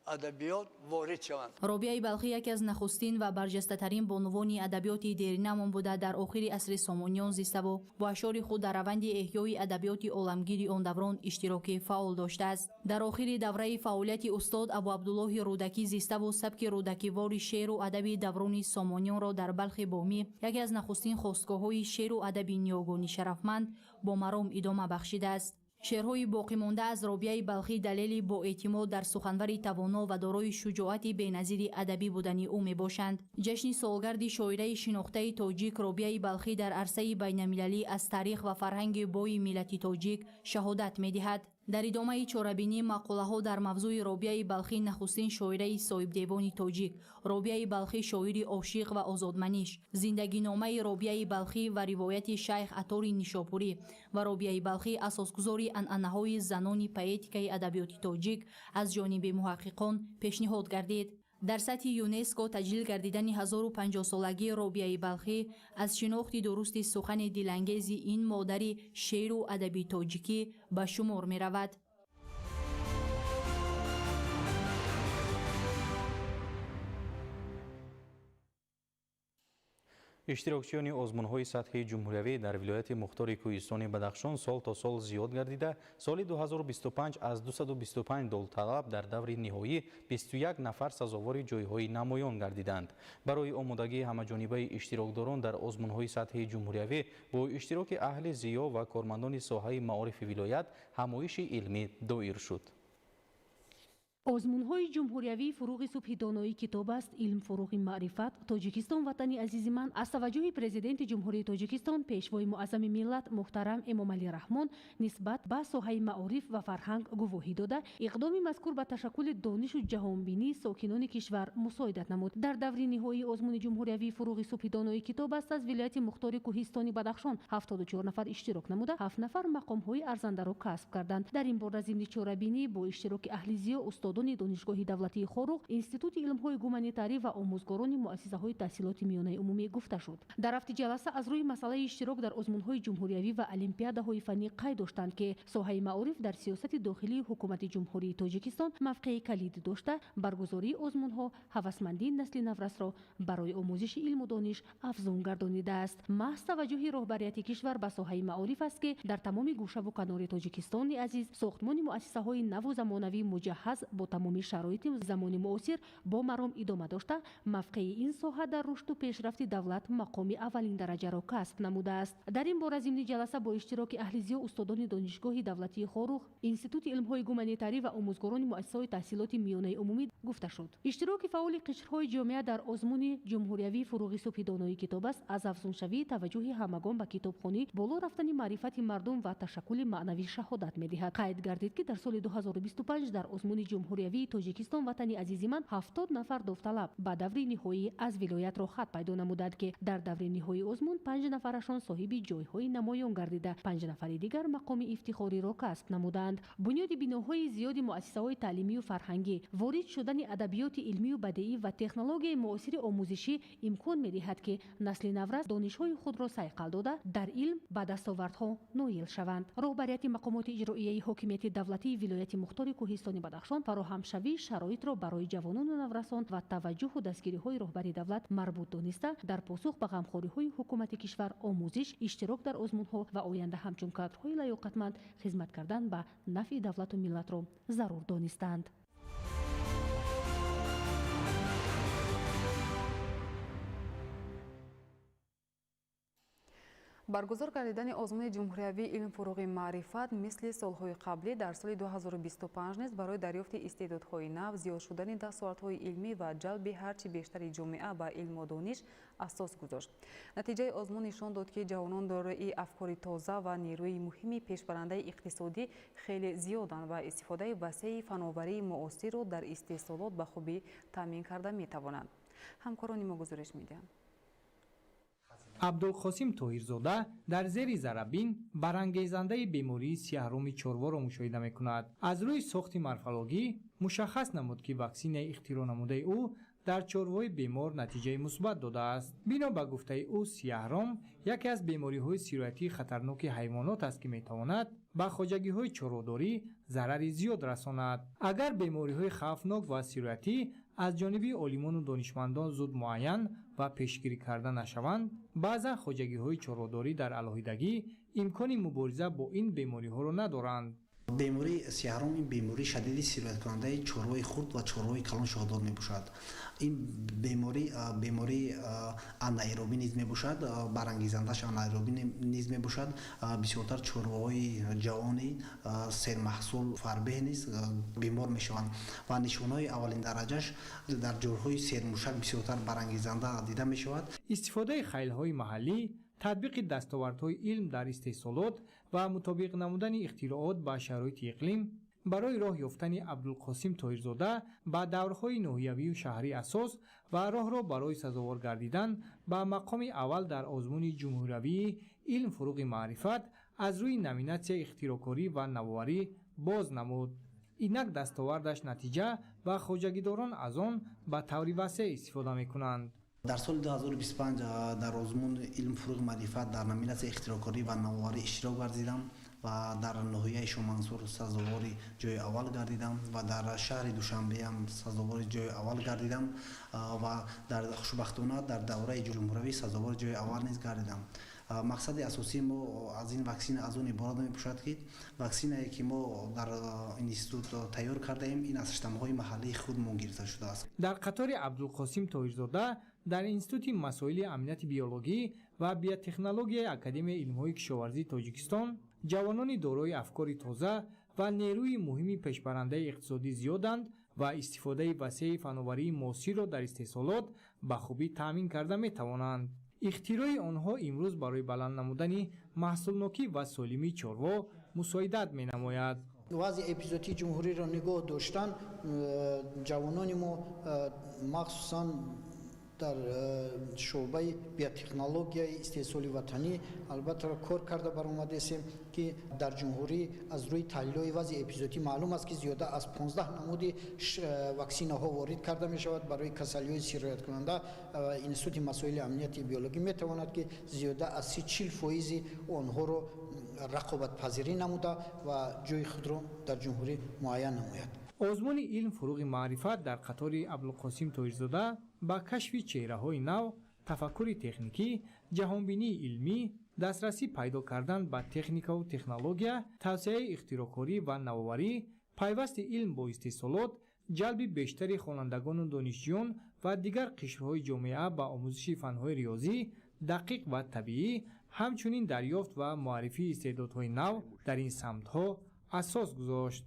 I: ادبیات وارد شوند.
B: رابعه بلخی یکی از نخستین و برجسته‌ترین بانوان ادبیات دیرینه‌مان بوده در آخر عصر سامانیان زیسته و با اشعار خود در روند احیای ادبیات عالمگیر آن دوران اشتراک فعال داشته است. در آخر دوره فعالیت استاد ابو عبدالله رودکی زیسته و سبک رودکیوار شعر و ادب دوران سامانیان را در بلخ بامی یکی از نخستین خاستگاه‌های شعر و ادب نیاگانی شرفمند با مرام ادامه بخشیده است. شعرهای باقی مانده از رابعه بلخی دلیلی با اعتماد در سخنوری توانا و دارای شجاعت بی‌نظیر ادبی بودن او میباشند. جشن سالگرد شاعره شناخته تاجیک رابعه بلخی در عرصه بین‌المللی از تاریخ و فرهنگ بای ملت تاجیک شهادت میدهد. در ادامه چهاربینی مقاله‌ها در موضوع رابعه بلخی نخستین شاعره صاحب دیوان تاجیک، رابعه بلخی شاعر عاشق و آزادمنیش، زندگی نامه رابعه بلخی و روایت شیخ عطار نیشاپوری و رابعه بلخی اساسگذار عنعنه‌های زنان پوئتیک ادبیات تاجیک از جانب محققان پیشنهاد گردید.
H: дар сатҳи юнеско таҷлил гардидани 1050-солагии робияи балхӣ аз шинохти дурусти сухани дилангези ин модари шеъру адаби тоҷикӣ ба шумор меравад.
E: иштирокчиёни озмунҳои сатҳии ҷумҳуриявӣ дар вилояти мухтори кӯҳистони Бадахшон сол то сол зиёд гардида, соли 2025 аз $225 давлаталаб дар даври ниҳоӣ 21 нафар сазовори ҷойҳои намоён гардиданд. Барои омодагии ҳамаҷонибаи иштирокдорон дар озмунҳои сатҳии ҷумҳуриявӣ бо иштироки аҳли зиё ва кормандони соҳаи маорифи вилоят ҳамоиши илмӣ доир шуд.
L: озмунҳои ҷумҳуриявӣ фуруғи субҳи доноӣ китоб аст, илм фуруғи маърифат. Тоҷикистон ватани азизи ман, аз таваҷҷуҳи президенти ҷумҳурии Тоҷикистон пешвои муаззами миллат муҳтарам Эмомалӣ Раҳмон нисбат ба соҳаи маориф ва фарҳанг гувоҳӣ дода, иқдоми мазкур ба ташаккули донишу ҷаҳонбинии сокинони кишвар мусоидат намуд. Дар даври ниҳоии озмуни ҷумҳуриявӣ фуруғи субҳи доноӣ китоб аст, аз вилояти мухтори кӯҳистони Бадахшон 74 нафар иштирок намуда, 7 нафар мақомҳои арзандаро касб карданд. Дар ин бора зимни чорабинӣ бо иштироки аҳли зиё, устодони донишгоҳи давлатии Хоруғ, Институти илмҳои гуманитарӣ ва омӯзгорони муассисаҳои таҳсилоти миёнаи умумӣ гуфта шуд. Дар рафти ҷаласа аз рӯи масъалаи иштирок дар озмунҳои ҷумҳуриявӣ ва олимпиадаҳои фаннӣ қайд доштанд, ки соҳаи маориф дар сиёсати дохилии ҳукумати ҷумҳурии Тоҷикистон мавқеи калид дошта, баргузории озмунҳо ҳавасмандии насли наврасро барои омӯзиши илму дониш афзун гардонидааст. маҳз таваҷҷуҳи роҳбарияти кишвар ба соҳаи маориф аст, ки дар тамоми гӯшаву канори Тоҷикистони азиз сохтмони муассисаҳои наву замонавӣ муҷаҳҳаз бо тамоми шароити замони муосир бо маром идома дошта, мавқеи ин соҳа дар рушду пешрафти давлат мақоми аввалин дараҷаро касб намудааст. Дар ин бора зимни ҷаласа бо иштироки аҳли зиё, устодони донишгоҳи давлатии Хоруғ, Институти илмҳои гуманитарӣ ва омӯзгорони муассисаҳои таҳсилоти миёнаи умумӣ гуфта шуд. иштироки фаъоли қишрҳои ҷомеа дар озмуни ҷумҳуриявӣ фуруғи субҳи доноӣ китоб аст, аз афзуншавии таваҷҷуҳи ҳамагон ба китобхонӣ, боло рафтани маърифати мардум ва ташаккули маънавӣ шаҳодат медиҳад. қайд гардид, ки дар соли 2025 дар озмуни ҷумҳуриявии Тоҷикистон ватани азизи ман 70 нафар довталаб ба даври ниҳоӣ аз вилоят рохат пайдо намуданд, ки дар даври ниҳоии озмун 5 нафарашон соҳиби ҷойҳои намоён гардида, 5 нафари дигар мақоми ифтихориро касб намуданд. бунёди биноҳои зиёди муассисаҳои таълимию фарҳангӣ, ворид шудани адабиёти илмию бадеӣ ва технологияи муосири омӯзишӣ имкон медиҳад, ки насли наврас донишҳои худро сайқал дода, дар илм ба дастовардҳо ноил шаванд. роҳбарияти мақомоти иҷроияи ҳокимияти давлатии вилояти мухтори кӯҳистони Бадахшон фароҳамшавии шароитро барои ҷавонону наврасон ва таваҷҷуҳу дастгириҳои роҳбари давлат марбут дониста, дар посух ба ғамхориҳои ҳукумати кишвар омӯзиш, иштирок дар озмунҳо ва оянда ҳамчун кадрҳои лаёқатманд хизмат кардан ба нафъи давлату миллатро зарур донистанд.
B: баргузор гардидани озмуни ҷумҳуриявӣ илм-фуруғи маърифат мисли солҳои қаблӣ дар соли 2025 низ барои дарёфти истеъдодҳои нав, зиёд шудани дастовардҳои илмӣ ва ҷалби ҳарчи бештари ҷомеа ба илму дониш асос гузошт. натиҷаи озмун нишон дод, ки ҷавонон дорои афкори тоза ва нерӯи муҳими пешбарандаи иқтисодӣ хеле зиёданд ва истифодаи васеъи фановарии муосирро дар истеҳсолот ба хубӣ таъмин карда метавонанд. ҳамкорони мо гузориш медиҳанд.
K: абдулқосим тоҳирзода дар зери заррабин барангезандаи бемории сиҳроми чорворо мушоҳида мекунад. аз рӯи сохти морфологӣ мушаххас намуд, ки ваксинаи ихтироъ намудаи ӯ дар чорвои бемор натиҷаи мусбат додааст. бино ба гуфтаи ӯ, сиҳром яке аз бемориҳои сироятии хатарноки ҳайвонот аст, ки метавонад ба хоҷагиҳои чорводорӣ зарари зиёд расонад. агар бемориҳои хавфнок ва сироятӣ аз ҷониби олимону донишмандон зуд муайян ва пешгирӣ карда нашаванд, баъзан хоҷагиҳои чорводорӣ дар алоҳидагӣ имкони мубориза бо ин бемориҳоро надоранд.
J: бемори сиҳром ин бемори шадиди сирояткунандаи чорвои хурд ва чорвои калон шоҳдор мебошад. ин бемори анаэробӣ низ мебошад, барангезандааш анаэробӣ низ мебошад. бисёртар чорвоҳои ҷавони сермаҳсул фарбеҳ низ бемор мешаванд ва нишонаҳои аввалин дараҷаш дар ҷойҳои сермӯшак бисёртар барангезанда дида мешавад.
K: истифодаи хайлҳои маҳаллӣ, татбиқи дастовардҳои илм дар истеҳсолот ва мутобиқ намудани ихтироот ба шароити иқлим барои роҳ ёфтани абдулқосим тоҳирзода ба даврҳои ноҳиявию шаҳрӣ асос ва роҳро барои сазовор гардидан ба мақоми аввал дар озмуни ҷумҳуриявии илм-фуруғи маърифат аз рӯи номинатсияи ихтироъкорӣ ва навоварӣ боз намуд. инак дастовардаш натиҷа ва хоҷагидорон аз он ба таври васеъ истифода мекунанд.
J: дар соли 2025 дар озмун илм фуруғ маърифат дар номинатсияи ихтироъкорӣ ва навоварӣ иштирок варзидам ва дар ноҳияи Шомансур сазовори ҷои аввал гардидам ва дар шаҳри Душанбеам сазовори ҷои аввал гардидам ва дар хушбахтона дар давраи ҷумҳуравӣ сазовори ҷои аввал низ гардидам. мақсади асосии мо аз ин ваксина аз он иборат мебошад ки ваксинае ки мо дар институт тайёр кардаем ин аз штаммҳои маҳаллии худмон гирифта шудааст.
K: дар қатори Абдулқосим Тоҳирзода дар Институти масоили амнияти биологӣ ва биотехнологияи Академияи илмҳои кишоварзии Тоҷикистон ҷавонони дорои афкори тоза ва нерӯи муҳими пешбарандаи иқтисодӣ зиёданд ва истифодаи васеъи фановарии муосирро дар истеҳсолот ба хубӣ таъмин карда метавонанд. ихтирои онҳо имрӯз барои баланд намудани маҳсулнокӣ ва солимии чорво мусоидат менамояд.
M: вазъи эпизодии ҷумҳуриро нигоҳ доштан ҷавонони мо махсусан дар шӯъбаи биотехнологияи истеҳсоли ватанӣ албатта кор карда баромадастем ки дар ҷумҳурӣ аз рӯи таҳлилҳои вазъи эпизодӣ маълум аст ки зиёда аз 15 намуди ваксинаҳо ворид карда мешавад барои касалиҳои сирояткунанда. Институти масоили амнияти биологӣ метавонад ки зиёда аз 30-40% онҳоро рақобатпазирӣ намуда ва ҷои худро дар ҷумҳурӣ муайян намояд.
K: озмуни илм фуруғи маърифат дар қатори Абдулқосим Тоҳирзода ба кашфи чеҳраҳои нав, тафаккури техникӣ, ҷаҳонбинии илмӣ, дастрасӣ пайдо кардан ба техникаву технология, тавсеяи ихтироъкорӣ ва навоварӣ, пайвасти илм бо истеҳсолот, ҷалби бештари хонандагону донишҷӯён ва дигар қишрҳои ҷомеа ба омӯзиши фанҳои риёзӣ, дақиқ ва табиӣ, ҳамчунин дарёфт ва муаррифии истеъдодҳои нав дар ин самтҳо асос гузошт.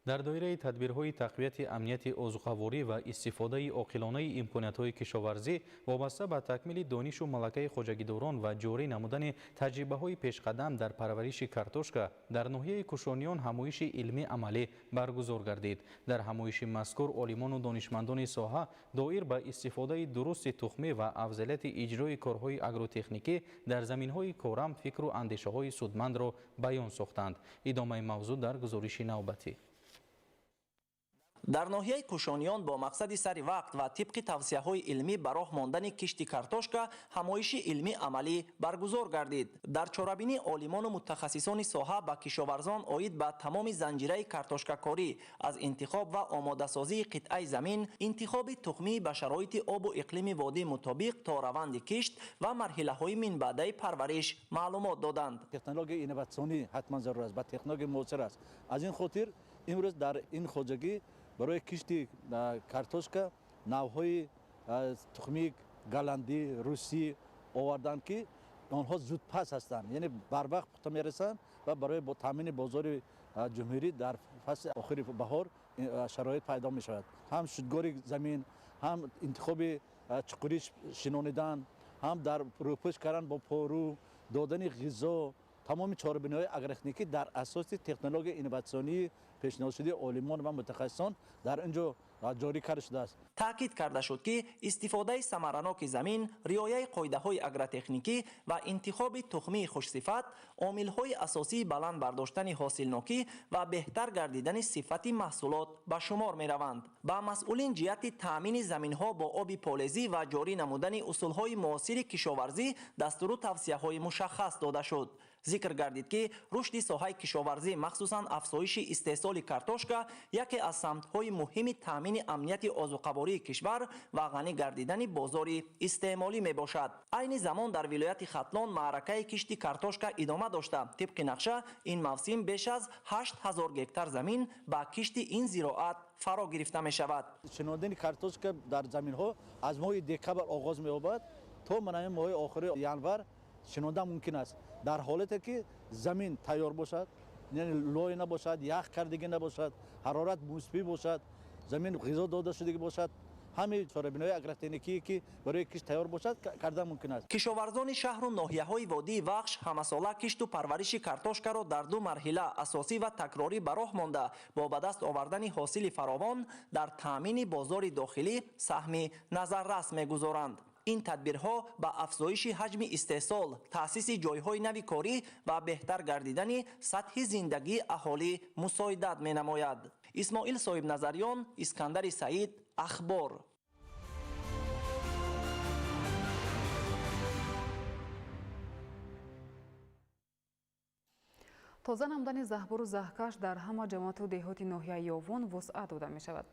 E: дар доираи тадбирҳои тақвияти амнияти озуқаворӣ ва истифодаи оқилонаи имкониятҳои кишоварзӣ вобаста ба такмили донишу малакаи хоҷагидорон ва ҷорӣ намудани таҷрибаҳои пешқадам дар парвариши картошка дар ноҳияи Кушониён ҳамоиши илмӣ амалӣ баргузор гардид. дар ҳамоиши мазкур олимону донишмандони соҳа доир ба истифодаи дурусти тухмӣ ва афзалияти иҷрои корҳои агротехникӣ дар заминҳои корам фикру андешаҳои судмандро баён сохтанд. идомаи мавзӯъ дар гузориши навбатӣ.
O: дар ноҳияи Кушониён бо мақсади сари вақт ва тибқи тавсияҳои илмӣ ба роҳ мондани кишти картошка ҳамоиши илмӣ амалӣ баргузор гардид. дар чорабинӣ олимону мутахассисони соҳа ба кишоварзон оид ба тамоми занҷираи картошкакорӣ аз интихоб ва омодасозии қитъаи замин, интихоби тухмӣ ба шароити обу иқлими водӣ мутобиқ то раванди кишт ва марҳилаҳои минбаъдаи парвариш маълумот доданд.
W: технологияи инноватсионӣ ҳатман зарур аст, ба технологияи муосир аст. аз ин хотир имрӯз дар ин хоҷагӣ барои кишти картошка навъҳои тухмӣ галандӣ, русӣ оварданд ки онҳо зудпас ҳастанд, яъне барвақт пухта мерасанд ва барои таъмини бозори ҷумҳурӣ дар фасли охири баҳор шароит пайдо мешавад. ҳам шудгори замин, ҳам интихоби чуқурӣ шинонидан, ҳам дар рӯпӯш кардан бо пору, додани ғизо, тамоми чорабиниҳои агротехникӣ дар асоси технологияи инноватсионии пешниҳодшудаи олимон ва мутахассисон дар инҷо ҷорӣ карда шудааст.
O: таъкид карда шуд ки истифодаи самараноки замин, риояи қоидаҳои агротехникӣ ва интихоби тухмии хушсифат омилҳои асосии баланд бардоштани ҳосилнокӣ ва беҳтар гардидани сифати маҳсулот ба шумор мераванд. ба масъулин ҷиҳати таъмини заминҳо бо оби полезӣ ва ҷорӣ намудани усулҳои муосири кишоварзӣ дастуру тавсияҳои мушаххас дода шуд. зикр гардид ки рушди соҳаи кишоварзӣ махсусан афзоиши истеҳсоли картошка яке аз самтҳои муҳими таъмини амнияти озуқавории кишвар ва ғанӣ гардидани бозори истеъмолӣ мебошад. айни замон дар вилояти Хатлон маъракаи кишти картошка идома дошта. тибқи нақша ин мавсим беш аз 8000 гектар замин ба кишти ин зироат фаро гирифта мешавад.
W: шинодани картошка дар заминҳо аз моҳи декабр оғоз меёбад то манами моҳи охири январ шинодан мумкин аст. дар ҳолате ки замин тайёр бошад, яъне лой набошад, ях кардагӣ набошад, ҳарорат мусбӣ бошад, замин ғизо дода шудагӣ бошад, ҳамаи чорабиниҳои агротехникие ки барои кишт тайёр бошад кардан мумкин аст.
O: кишоварзони шаҳру ноҳияҳои водии вахш ҳамасола кишту парвариши картошкаро дар ду марҳила асосӣ ва такрорӣ ба роҳ монда бо ба даст овардани ҳосили фаровон дар таъмини бозори дохилӣ саҳми назаррас мегузоранд. این تدبیرها به افزایش حجم استحصال، تأسیس جایهای نوی کاری و بهتر گردیدن سطح زندگی اهالی مساعدت می‌نماید. اسماعیل صاحب نظریان، اسکندر سعید، اخبار.
B: тоза намудани заҳбуру заҳкаш дар ҳама ҷамоату деҳоти ноҳияи Ёвон вусъат дода мешавад.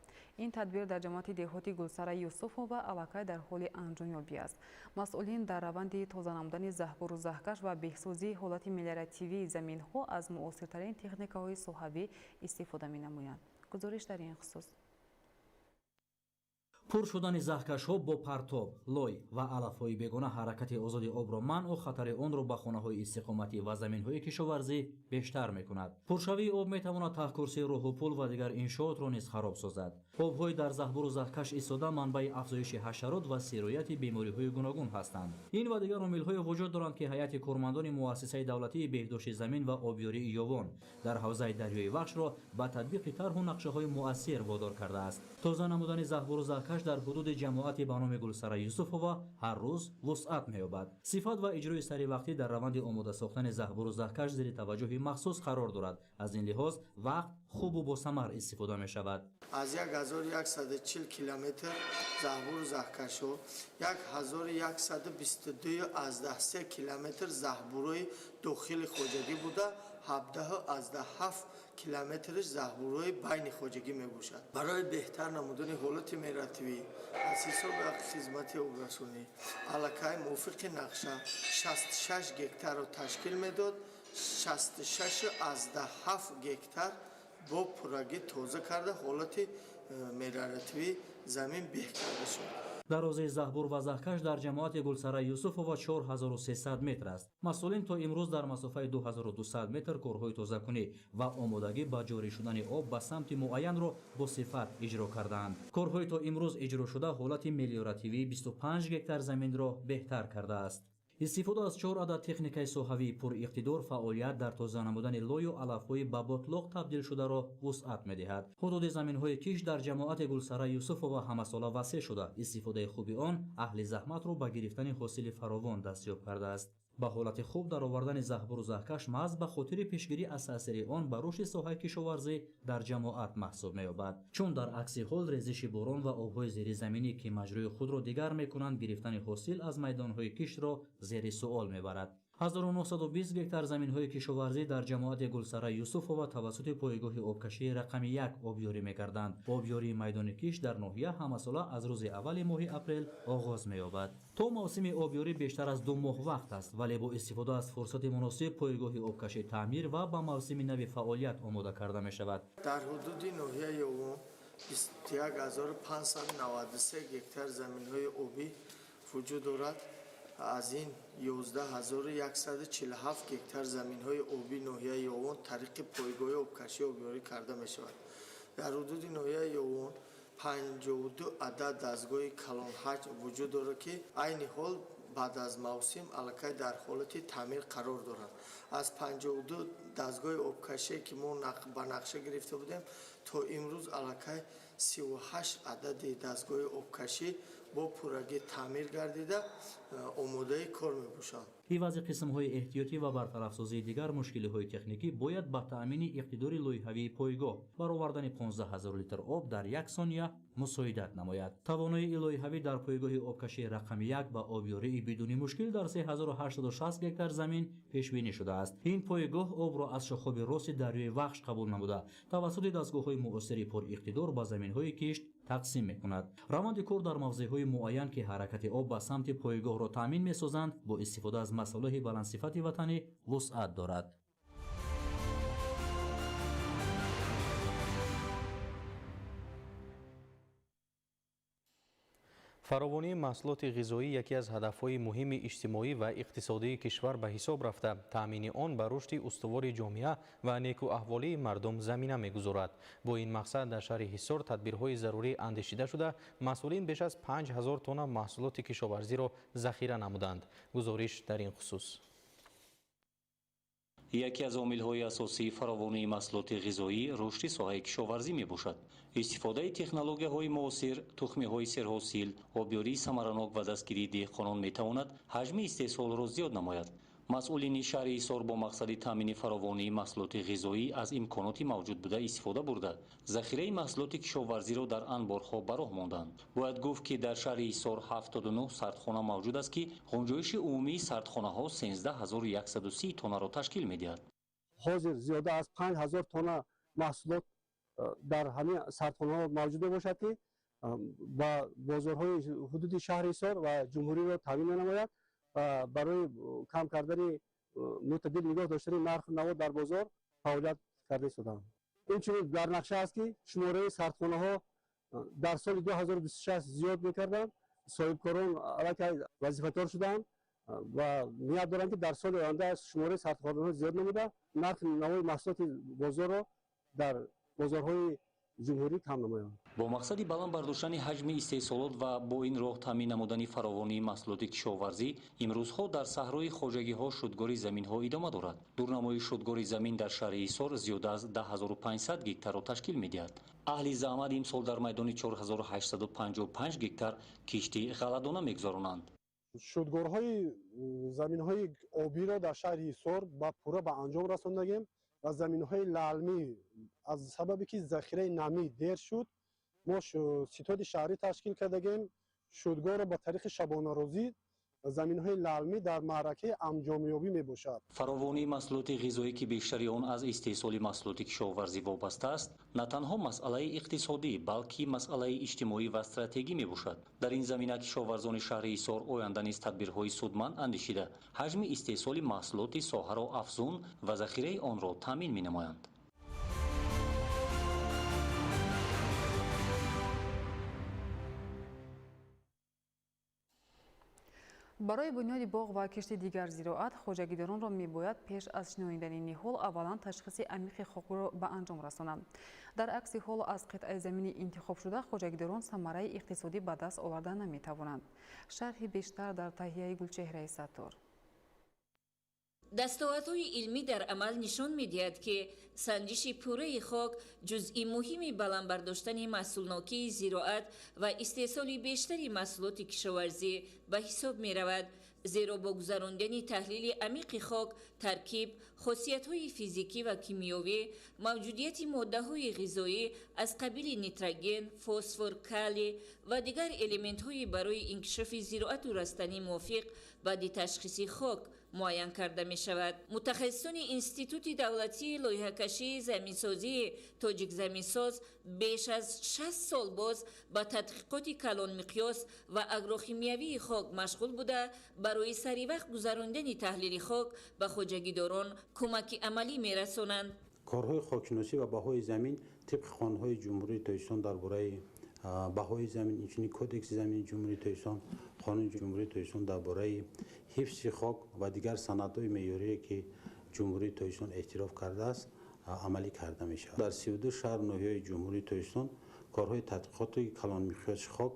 B: ин тадбир дар ҷамоати деҳоти Гулсара Юсуфова аллакай дар ҳоли анҷомёбӣ аст. масъулин дар раванди тоза намудани заҳбуру заҳкаш ва беҳсозии ҳолати мелиоративии заминҳо аз муосиртарин техникаҳои соҳавӣ истифода менамоянд. гузориш дар ин хусус.
F: пур шудани заҳкашҳо бо партоб, лой ва алафҳои бегона ҳаракати озоди обро манъу хатари онро ба хонаҳои истиқоматӣ ва заминҳои кишоварзӣ бештар мекунад. пуршавии об метавонад таҳкурсии роҳу пул ва дигар иншоотро низ хароб созад. обҳои дар заҳбуру заҳкаш истода манбаи афзоиши ҳашарот ва сирояти бемориҳои гуногун ҳастанд. ин ва дигар омилҳое вуҷуд доранд ки ҳайати кормандони муассисаи давлатии беҳдошти замин ва обёрии Ёвон дар ҳавзаи дарёи вахшро ба татбиқи тарҳу нақшаҳои муассир водор кардааст. тоза намудани заҳбуру заҳкаш дар ҳудуди ҷамоати ба номи Гулсара Юсуфова ҳар рӯз вусъат меёбад. сифат ва иҷрои саривақтӣ дар раванди омода сохтани заҳбуру заҳкаш зери таваҷҷӯҳи махсус қарор дорад. аз ин лиҳоз вақт хубу босамар истифода мешавад.
P: аз 1140 километр заҳбуру заҳкашҳо 1122 километр заҳбурои дохили хоҷагӣ буда 17 километриш заҳбурои байни хоҷагӣ мебошад. барои беҳтар намудани ҳолати меративӣ аз ҳисоби хизмати обрасонӣ аллакай мувофиқи нақша 66 гектарро ташкил медод. 66 гектар бо пуррагӣ тоза карда ҳолати мераративии замин беҳ карда шуд.
F: дарозаи заҳбур ва заҳкаш дар ҷамоати Гулсара Юсуфова 4300 метр аст. масъулин то имрӯз дар масофаи 2200 метр корҳои тозакунӣ ва омодагӣ ба ҷорӣ шудани об ба самти муайянро бо сифат иҷро кардаанд. корҳои то имрӯз иҷро шуда ҳолати мелиоративии 25 гектар заминро беҳтар кардааст. истифода аз 4 адад техникаи соҳавии пуриқтидор фаъолият дар тоза намудани лою алафҳои ба ботлоқ табдил шударо вусъат медиҳад. ҳудуди заминҳои киш дар ҷамоати Гулсара Юсуфова ҳамасола васеъ шуда, истифодаи хуби он аҳли заҳматро ба гирифтани ҳосили фаровон дастёб кардааст. ба ҳолати хуб даровардани заҳбуру заҳкаш маҳз ба хотири пешгирӣ аз таъсири он ба рушди соҳаи кишоварзӣ дар ҷамоат маҳсуб меёбад. чун дар акси ҳол резиши борон ва обҳои зеризаминӣ ки маҷрӯи худро дигар мекунанд гирифтани ҳосил аз майдонҳои киштро зери суол мебарад. 1920 гектар заминҳои кишоварзӣ дар ҷамоати Гулсара Юсуфова тавассути пойгоҳи обкашии рақами 1 обёрӣ мекарданд. обёрии майдони киш дар ноҳия ҳамасола аз рӯзи аввали моҳи апрел оғоз меёбад. то мавсими обёрӣ бештар аз 2 моҳ вақт аст, вале бо истифода аз фурсати муносиб пойгоҳи обкашӣ таъмир ва ба мавсими нави фаъолият омода карда мешавад.
P: дар ҳудуди ноҳияи Ёвон 21593 гектар заминҳои обӣ вуҷуд дорад. аз ин 11147 гектар заминҳои оби ноҳияи Ёвон тариқи пойгоҳи обкашӣ обёрӣ карда мешавад. дар ҳудуди ноҳияи Ёвон 52 адад дастгоҳи калонҳаҷм вуҷуд дорад ки айни ҳол баъд аз мавсим аллакай дар ҳолати таъмир қарор доранд. аз 52 дастгоҳи обкашие ки мо ба нақша гирифта будем то имрӯз аллакай 38 адади дастгоҳи обкашӣ бо пуррагӣ таъмир гардида омодаи кор мебошанд.
F: ивази қисмҳои эҳтиётӣ ва бартарафсозии дигар мушкилиҳои техникӣ бояд ба таъмини иқтидори лоиҳавии пойгоҳ баровардани 15000 литр об дар 1 сония мусоидат намояд. тавоноии лоиҳавӣ дар пойгоҳи обкашии рақами 1 ва обёрии бидуни мушкил дар 3860 гектар замин пешбинӣ шудааст. ин пойгоҳ обро аз шохоби рости дарёи вахш қабул намуда тавассути дастгоҳҳои муосири пуриқтидор ба заминҳои кишт тақсим мекунад. раванди кор дар мавзеъҳои муайян ки ҳаракати об ба самти пойгоҳро таъмин месозанд бо истифода аз масолиҳи баландсифати ватанӣ вусъат дорад.
E: фаровонии маҳсулоти ғизоӣ яке аз ҳадафҳои муҳими иҷтимоӣ ва иқтисодии кишвар ба ҳисоб рафта, таъмини он ба рушди устувори ҷомеа ва некуаҳволии мардум замина мегузорад. бо ин мақсад дар шаҳри Ҳисор тадбирҳои зарурӣ андешида шуда, масъулин беш аз 5000 тонна маҳсулоти кишоварзиро захира намуданд. гузориш дар ин хусус.
Q: یکی از عامل‌های اساسی فراوانی محصولات غذایی رشد ساحه کشاورزی میباشد. استفاده تکنولوژی‌های معاصر، تخم‌های سرحاصل، آبیاری ثمراناک و دستگیری دهقانان میتواند حجم استحصال را زیاد نماید. مسئولین شهر ایسار با مقصد تامین فراوانی محصولات غذایی از امکانات موجود بوده استفاده برده ذخیره محصولات کشاورزی را در انبارها براه ماندند. باید گفت که در شهر ایسار 79 سردخانه موجود است که غنجایش عمومی سردخانه‌ها 13130 تن را تشکیل می‌دهد.
R: حاضر زیاده از 5000 تن محصولات در همین سردخانه‌ها موجود باشد که با بازارهای حدود شهر ایسار و جمهوری را تامین نماید و برای کم کردن معتدل نگاه داشتن نرخ نو در بازار فعالیت کرده شدند. اینچنین در نقشه است که شماره سردخانه‌ها در سال 2026 زیاد می‌کردند، صاحبکاران علاوه وظیفه‌دار شدند و نیت دارند که در سال آینده شماره سردخانه‌ها زیاد نموده نرخ نوی محصولات بازار را در بازارهای جمهوری کم نمایند.
Q: با مقصد بلند برداشتن حجم استحصالات و با این راه تامین نمودن فراوانی محصولات کشاورزی امروزها در صحرای خواجگی‌ها شدگاری زمین‌ها ادامه دارد. دورنمای شدگاری زمین در شهر ایسار زیاده از 10500 گکتار را تشکیل می‌دهد. اهل زحمت امسال در میدان 4855 گکتار کشتی غله‌دانه می‌گذرانند.
R: شدگارهای زمین‌های آبی را در شهر ایسار با پورا به انجام رساندیم و زمین‌های لعلمی از سببی که ذخیره نمی دیر شد ما ستاد شهری تشکیل کردیم. شدگاه را با طریق شبانه روزی زمین‌های لعلمی در معرکه انجامیابی میباشد.
Q: فراوانی محصولات غذایی که بیشتری آن از استحصال محصولات کشاورزی وابسته است نه تنها مسئله اقتصادی بلکه مسئله اجتماعی و استراتژی میباشد. در این زمینه کشاورزان شهر ایسار آینده نیز تدبیرهای سودمند اندیشیده حجم استحصال محصولات ساحه را افزون و ذخیره آن را تامین مینمایند.
B: барои бунёди боғ ва кишти дигар зироат хоҷагидоронро мебояд пеш аз шиноидани ниҳол аввалан ташхиси амиқи хокро ба анҷом расонанд. дар акси ҳол аз қитъаи замини интихобшуда хоҷагидорон самараи иқтисодӣ ба даст оварда наметавонанд. шарҳи бештар дар таҳияи Гулчеҳраи Саттор.
S: дастовардҳои илмӣ дар амал нишон медиҳад ки санҷиши пурраи хок ҷузъи муҳими баландбардоштани маҳсулнокии зироат ва истеҳсоли бештари маҳсулоти кишоварзӣ ба ҳисоб меравад, зеро бо гузарондани таҳлили амиқи хок таркиб, хосиятҳои физикӣ ва кимиёвӣ, мавҷудияти моддаҳои ғизоӣ аз қабили нитроген, фосфор, калий ва дигар элементҳои барои инкишофи зироату растанӣ мувофиқ баъди ташхиси хок муайян карда мешавад. мутахассисони институти давлатии лоиҳакашии заминсозии тоҷик заминсоз беш аз 60 сол боз ба тадқиқоти калонмиқёс ва агрохимиявии хок машғул буда барои саривақт гузарондани таҳлили хок ба хоҷагидорон кӯмаки амалӣ мерасонанд.
X: корҳои хокшиносӣ ва баҳои замин тибқи қонунҳои ҷумҳурии тоҷикистон дар бораи баҳои замин инчунин кодекси замини ҷумҳурии тоҷикистон қонуни ҷумҳурии тоҷикистон дар бораи ҳифзи хок ва дигар санадҳои меъёрие ки ҷумҳурии тоҷикистон эътироф кардааст амалӣ карда мешавад. дар 32 шаҳр ноҳияи ҷумҳурии тоҷикистон корҳои тадқиқоти калонмиқёси хок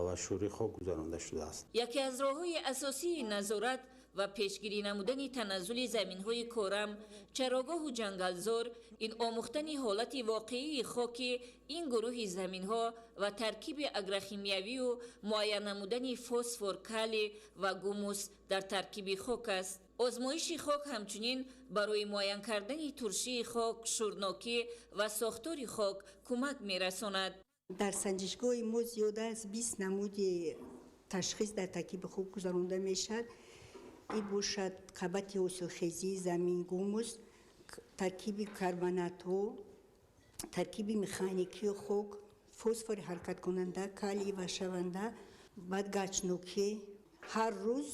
X: ва шӯрии хок гузаронда шудааст.
S: яке аз роҳҳои асосии назорат ва пешгирӣ намудани таназзули заминҳои корам, чарогоҳу ҷангалзор, ин омӯхтани ҳолати воқеии хоки ин гурӯҳи заминҳо ва таркиби агрохимиявию муайян намудани фосфор, калий ва гумус дар таркиби хок аст. озмоиши хок ҳамчунин барои муайян кардани туршии хок, шӯрнокӣ ва сохтори хок кӯмак мерасонад.
Y: дар санҷишгоҳи мо зиёда аз 20 намуди ташхис дар таркиби хок гузаронда мешавад. ин бошад қабати ҳосилхезии замин, гумус, таркиби карбонатҳо, таркиби механикии хок, фосфори ҳаракаткунанда, калий ва шаванда, баъд гачнокӣ. ҳар рӯз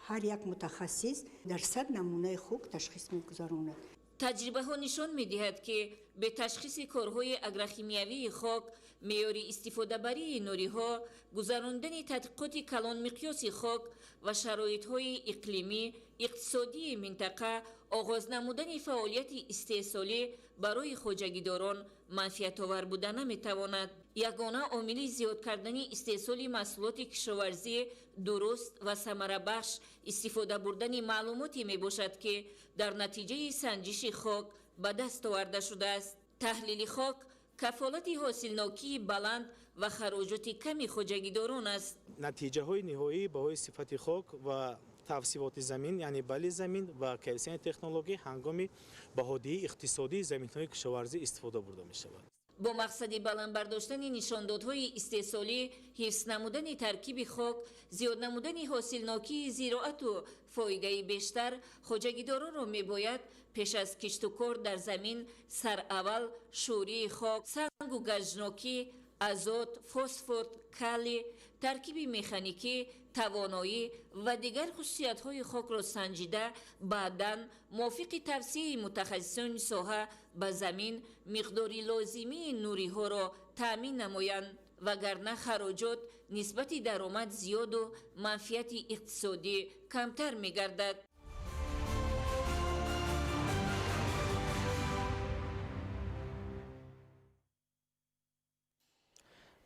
Y: ҳар як мутахассис дар 100 намунаи хок ташхис мегузаронад.
S: таҷрибаҳо нишон медиҳад ки бе ташхиси корҳои агрохимиявии хок, меъёри истифодабарии нуриҳо, гузарондани тадқиқоти калонмиқёси хок ва шароитҳои иқлимӣ, иқтисодии минтақа оғоз намудани фаъолияти истеҳсолӣ барои хоҷагидорон манфиатовар буда наметавонад. ягона омили зиёд кардани истеҳсоли маҳсулоти кишоварзӣ дуруст ва самарабахш истифода бурдани маълумоте мебошад, ки дар натиҷаи санҷиши хок ба даст оварда шудааст. таҳлили хок кафолати ҳосилнокии баланд ва хароҷоти ками хоҷагидорон аст.
C: натиҷаҳои ниҳоӣ баҳои сифати хок ва тавсивоти замин, яъне бали замин ва кайфияти технологӣ ҳангоми баҳодиҳии иқтисодии заминҳои кишоварзӣ истифода бурда мешавад.
S: бо мақсади баланд бардоштани нишондодҳои истеҳсолӣ, ҳифз намудани таркиби хок, зиёд намудани ҳосилнокии зироату фоидаи бештар, хоҷагидоронро мебояд пеш аз кишту кор дар замин сараввал шӯрии хок, сангу гажнокӣ, азот, фосфор, калий, таркиби механикӣ, тавоноӣ ва дигар хусусиятҳои хокро санҷида, баъдан мувофиқи тавсияи мутахассисони соҳа ба замин миқдори лозимии нуриҳоро таъмин намоянд, вагарна хароҷот нисбати даромад зиёду манфиати иқтисодӣ камтар мегардад.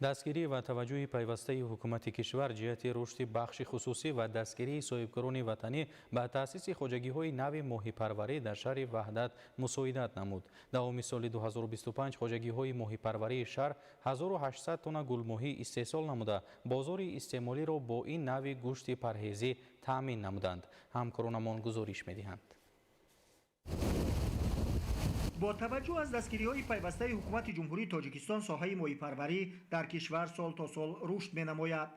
E: дастгирӣ ва таваҷҷӯҳи пайвастаи ҳукумати кишвар ҷиҳати рушди бахши хусусӣ ва дастгирии соҳибкорони ватанӣ ба таъсиси хоҷагиҳои нави моҳипарварӣ дар шаҳри Ваҳдат мусоидат намуд. Давоми соли 2025 хоҷагиҳои моҳипарварии шаҳр 1800 тонна гулмоҳӣ истеҳсол намуда, бозори истеъмолиро бо ин нави гӯшти парҳезӣ таъмин намуданд. ҳамкоронамон гузориш медиҳанд.
D: бо таваҷҷӯҳ аз дастгириҳои пайвастаи ҳукумати ҷумҳурии Тоҷикистон соҳаи моҳипарварӣ дар кишвар сол то сол рушд менамояд.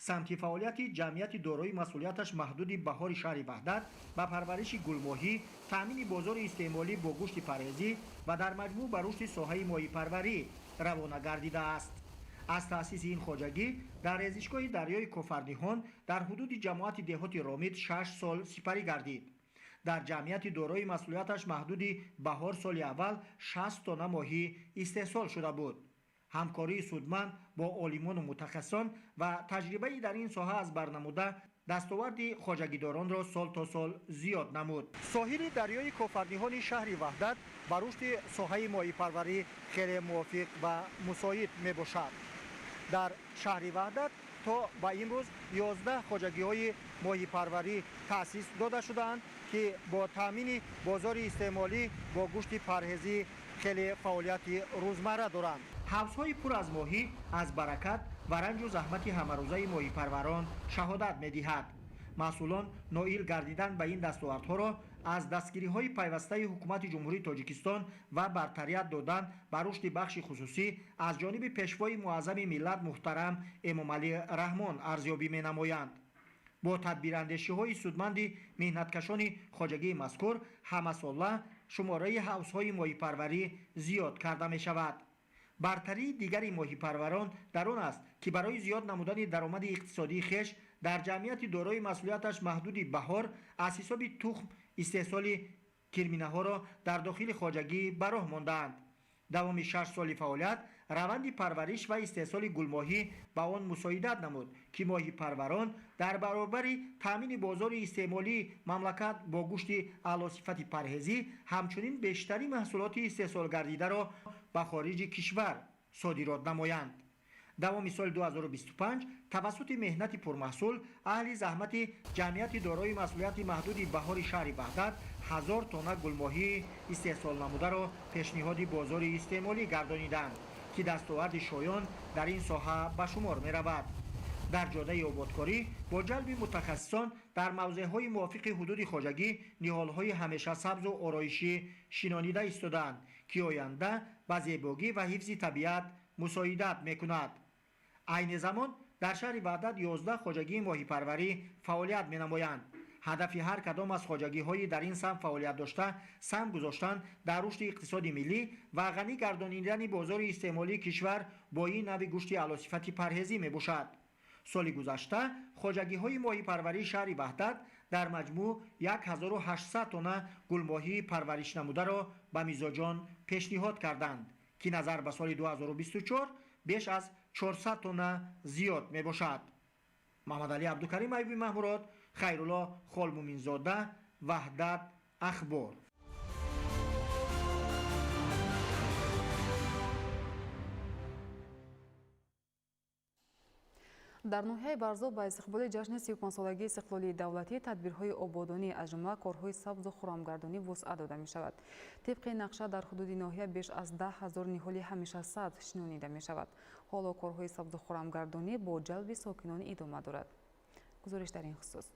D: самти фаъолияти ҷамъияти дорои масъулияташ маҳдуди баҳори шаҳри Ваҳдат ба парвариши гулмоҳӣ, таъмини бозори истеъмолӣ бо гӯшти парҳезӣ ва дар маҷмӯъ ба рушди соҳаи моҳипарварӣ равона гардидааст. аз таъсиси ин хоҷагӣ дар резишгоҳи дарёи Кофарниҳон дар ҳудуди ҷамоати деҳоти Ромид 6 сол сипарӣ гардид. дар ҷамъияти дорои масъулияташ маҳдуди баҳор соли аввал 60 тонна моҳӣ истеҳсол шуда буд. ҳамкории судманд бо олимону мутахассисон ва таҷрибаи дар ин соҳа аз бар намуда дастоварди хоҷагидоронро сол то сол зиёд намуд. соҳили дарёи Кофарниҳони шаҳри Ваҳдат ба рушди соҳаи моҳипарварӣ хеле мувофиқ ва мусоид мебошад. дар шаҳри Ваҳдат то ба имрӯз 11 хоҷагиҳои моҳипарварӣ таъсис дода шудаанд, ки бо таъмини бозори истеъмолӣ бо гӯшти парҳезӣ хеле фаъолияти рӯзмарра доранд. ҳавзҳои пур аз моҳӣ аз баракат ва ранҷу заҳмати ҳамарӯзаи моҳипарварон шаҳодат медиҳад. масъулон ноил гардидан ба ин дастовардҳоро аз дастгириҳои пайвастаи ҳукумати ҷумҳурии Тоҷикистон ва бартарият додан ба рушди бахши хусусӣ аз ҷониби пешвои муаззами миллат муҳтарам Эмомалӣ Раҳмон арзёбӣ менамоянд. бо тадбирандешиҳои судманди меҳнаткашони хоҷагии мазкур ҳамасола шумораи ҳавзҳои моҳипарварӣ зиёд карда мешавад. бартарии дигари моҳипарварон дар он аст, ки барои зиёд намудани даромади иқтисодии хеш дар ҷамъияти дорои масъулияташ маҳдуди баҳор аз ҳисоби тухм истеҳсоли кирминаҳоро дар дохили хоҷагӣ ба роҳ мондаанд. давоми 6 соли фаъолият раванди парвариш ва истеҳсоли гулмоҳӣ ба он мусоидат намуд, ки моҳипарварон дар баробари таъмини бозори истеъмолии мамлакат бо гӯшти аълосифати парҳезӣ ҳамчунин бештари маҳсулоти истеҳсолгардидаро ба хориҷи кишвар содирот намоянд. давоми соли 2025 тавассути меҳнати пурмаҳсул аҳли заҳмати ҷамъияти дорои масъулияти маҳдуди баҳори шаҳри Ваҳдат 1000 тонна гулмоҳии истеҳсолнамударо пешниҳоди бозори истеъмолӣ гардониданд, ки дастоварди шоён дар ин соҳа ба шумор меравад. дар ҷодаи ободкорӣ бо ҷалби мутахассисон дар мавзеъҳои мувофиқи ҳудуди хоҷагӣ ниҳолҳои ҳамеша сабзу ороишӣ шинонида истодаанд, ки оянда ба зебогӣ ва ҳифзи табиат мусоидат мекунад. айни замон дар шаҳри Ваҳдат 11 хоҷагии моҳипарварӣ фаъолият менамоянд. ҳадафи ҳар кадом аз хоҷагиҳои дар ин самт фаъолият дошта сам гузоштан дар рушди иқтисоди миллӣ ва ғанӣ гардонидани бозори истеъмолии кишвар бо ин нави гӯшти аълосифати парҳезӣ мебошад. соли гузашта хоҷагиҳои моҳипарварии шаҳри Ваҳдат дар маҷмӯъ 1800 тонна гулмоҳии парваришнамударо ба мизоҷон пешниҳод карданд, ки назар ба соли 2024 беш аз 400 тонна зиёд мебошад. маҳмадалӣ Абдукарим Айюби Маҳмурод, Хайрулло Холмуминзода, Ваҳдат, اخبار.
B: дар ноҳияи Барзоб ба истиқболи ҷашни 35-солагии истиқлолии давлатӣ тадбирҳои ободонӣ аз ҷумла корҳои сабзу хуррамгардонӣ вусъат дода мешавад. Тибқи нақша дар ҳудуди ноҳия беш аз 10 000 ниҳоли ҳамешасабз шинонида мешавад. ҳоло корҳои сабзу хуррамгардонӣ бо ҷалби сокинон идома дорад. гузориш дар ин хусус.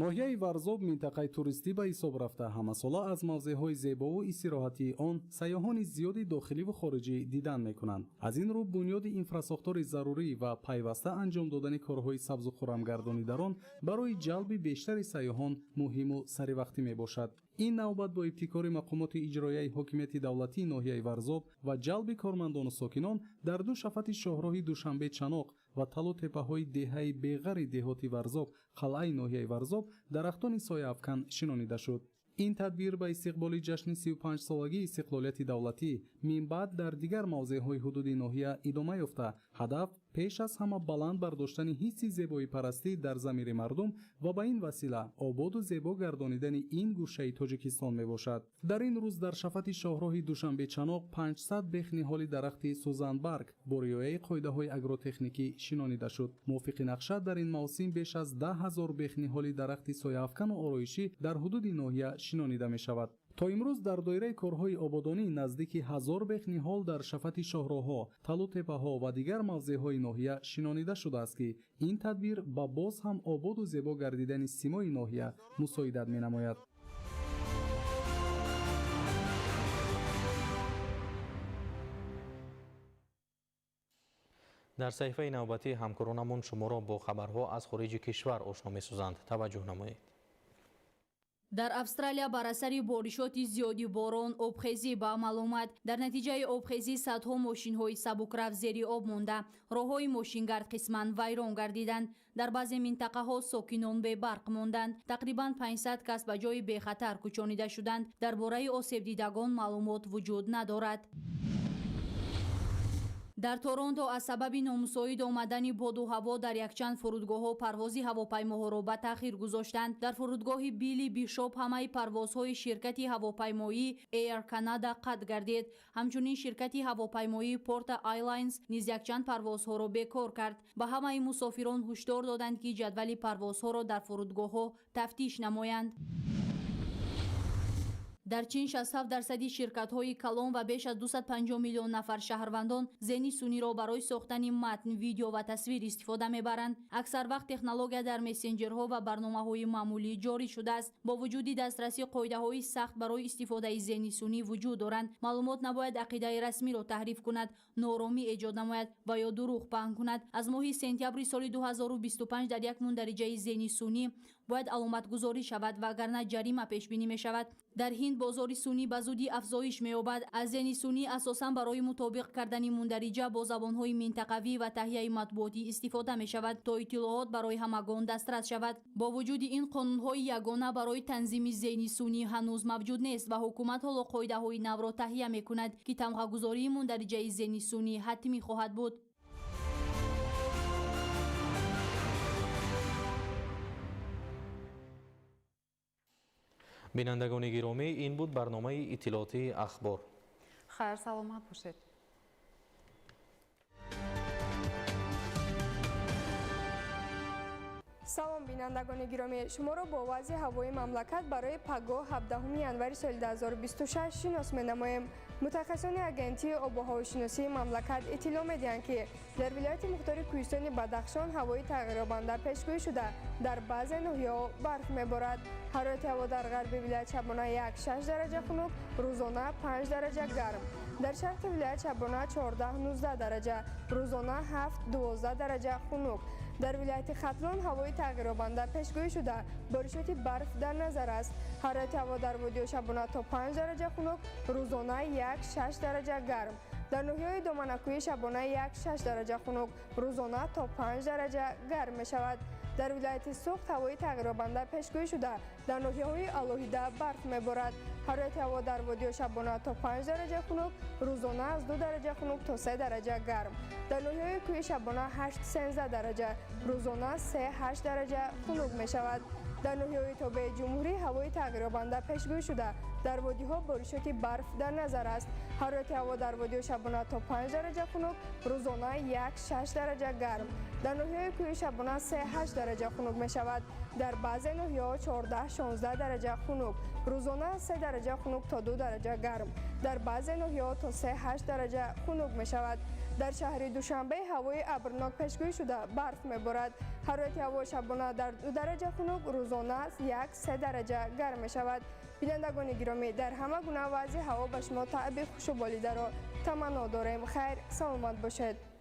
A: ноҳияи Варзоб минтақаи туристӣ ба ҳисоб рафта ҳамасола аз мавзеъҳои зебову истироҳатии он сайёҳони зиёди дохиливу хориҷӣ дидан мекунанд. аз ин рӯ бунёди инфраструктури зарурӣ ва пайваста анҷом додани корҳои сабзу хуррамгардонӣ дар он барои ҷалби бештари сайёҳон муҳиму саривақтӣ мебошад. ин навбат бо ибтикори мақомоти иҷроияи ҳокимияти давлатии ноҳияи Варзоб ва ҷалби кормандону сокинон дар ду шафати шоҳроҳи Душанбе Чаноқ ва талу теппаҳои деҳаи беғари деҳоти Варзоб, қалъаи ноҳияи Варзоб дарахтони сояафкан шинонида шуд. ин тадбир ба истиқболи ҷашни 35-солагии истиқлолияти давлатӣ минбаъд дар дигар мавзеъҳои ҳудуди ноҳия идома ёфта, ҳадаф пеш аз ҳама баланд бардоштани ҳисси зебоипарастӣ дар замири мардум ва ба ин васила ободу зебо гардонидани ин гӯшаи Тоҷикистон мебошад. дар ин рӯз дар шафати шоҳроҳи Душанбе Чаноқ 500 бех ниҳоли дарахти Сузанбарг бо риояи қоидаҳои агротехникӣ шинонида шуд. мувофиқи нақша дар ин мавсим беш аз 10 000 бех ниҳоли дарахти сояафкану ороишӣ дар ҳудуди ноҳия шинонида мешавад. то имрӯз дар доираи корҳои ободонӣ наздики 1000 бех ниҳол дар шафати шоҳроҳҳо, талутеппаҳо ва дигар мавзеъҳои ноҳия шинонида шудааст ки ин тадбир ба боз ҳам ободу зебо гардидани симои ноҳия мусоидат менамояд.
E: дар саҳифаи навбатӣ ҳамкоронамон шуморо бо хабарҳо аз хориҷи кишвар ошно месозанд. таваҷҷӯҳ намоед.
H: дар Австралия бар асари боришоти зиёди борон обхезӣ ба амал омад. дар натиҷаи обхезӣ садҳо мошинҳои сабукрав зери об монда, роҳҳои мошингард қисман вайрон гардиданд. дар баъзе минтақаҳо сокинон бебарқ монданд. тақрибан 500 кас ба ҷои бехатар кӯчонида шуданд. дар бораи осебдидагон маълумот вуҷуд надорад. дар Торонто аз сабаби номусоид омадани боду ҳаво дар якчанд фурудгоҳҳо парвози ҳавопаймоҳоро ба таъхир гузоштанд. дар фурудгоҳи Билли Бишоп ҳамаи парвозҳои ширкати ҳавопаймоӣ Air Canada қатъ гардид. ҳамчунин ширкати ҳавопаймоии Porta Airlines низ якчанд парвозҳоро бекор кард. ба ҳамаи мусофирон ҳушдор доданд ки ҷадвали парвозҳоро дар фурудгоҳҳо тафтиш намоянд. дар чин 67% ширкатҳои калон ва беш аз 250 миллион нафар шаҳрвандон зени сунъиро барои сохтани матн, видео ва тасвир истифода мебаранд. аксар вақт технология дар мессенҷерҳо ва барномаҳои маъмулӣ ҷорӣ шудааст. бо вуҷуди дастрасӣ қоидаҳои сахт барои истифодаи зени сунъӣ вуҷуд доранд. маълумот набояд ақидаи расмиро таҳриф кунад, норомӣ эҷод намояд ва ё дурӯғ паҳн кунад. аз моҳи сентябри соли 2025 дар як мундариҷаи зени сунъӣ бояд аломатгузорӣ шавад, вагарна ҷарима пешбинӣ мешавад. дар ҳинд бозори сунъӣ ба зудӣ афзоиш меёбад. аз зени сунъӣ асосан барои мутобиқ кардани мундариҷа бо забонҳои минтақавӣ ва таҳияи матбуотӣ истифода мешавад, то иттилоот барои ҳамагон дастрас шавад. бо вуҷуди ин қонунҳои ягона барои танзими зени сунъӣ ҳанӯз мавҷуд нест ва ҳукумат ҳоло қоидаҳои навро таҳия мекунад ки тамғагузории мундариҷаи зени сунъӣ ҳатмӣ хоҳад буд.
E: бинандагони гиромӣ, ин буд барномаи иттилоотии ахбор.
B: хайр саломат бошед.
N: салом бинандагони гиромӣ, шуморо бо вазъи ҳавои мамлакат барои пагоҳ 17 январи соли 2026 шинос менамоем. мутахассисони агентии обу ҳавошиносии мамлакат иттилоъ медиҳанд ки дар вилояти мухтори кӯҳистони Бадахшон ҳавои тағйирёбанда пешгӯӣ шуда дар баъзе ноҳияҳо барф меборад. ҳарорати ҳаво дар ғарби вилоят шабона 1-6 дараҷа хунук, рӯзона 5 дараҷа гарм. дар шарқи вилоят шабона 14-19 дараҷа, рӯзона 7-12 дараҷа хунук. дар вилояти Хатлон ҳавои тағйирёбанда пешгӯӣ шуда боришоти барф дар назар аст. ҳарорати ҳаво дар водиё шабона то 5 дараҷа хунук, рӯзона 1-6 дараҷа гарм. дар ноҳияҳои Доманакӯҳӣ шабона 1-6 дараҷа хунук, рӯзона то 5 дараҷа гарм мешавад. дар вилояти Суғд ҳавои тағйирёбанда пешгӯӣ шуда дар ноҳияҳои алоҳида барф меборад. ҳарорати ҳаво дар водиё шабона то 5 дараҷа хунук, рӯзона аз 2 дараҷа хунук то 3 дараҷа гарм. дар ноҳияҳои кӯҳӣ шабона 8-13 дараҷа, рӯзона 3-8 дараҷа хунук мешавад. در ناحیه‌های تابع جمهوری هوای تغییرابنده پیشگویی شده. در وادی‌ها بارشات برف در نظر است. حرارت هوا در وادی شبانه تا 5 درجه خنک، روزانه 1-6 درجه گرم. در ناحیه‌های کوهی شبانه 3-8 درجه خنک می شود. در بعضی ناحیه‌ها 14-16 درجه خنک، روزانه 3 درجه خنک تا 2 درجه گرم. در بعضی ناحیه‌ها تا 3-8 درجه خنک می شود. در شهر دوشنبه هوای ابرناک پیشگویی شده برف می‌بارد. حرارت هوا شبانه در 2 درجه خنک، روزانه 1-3 درجه گرم می شود. بینندگان گرامی، در همه گونه وضع هوا به شما تعبیر خوش و بالیده را تمنا داریم. خیر، سلامت باشید.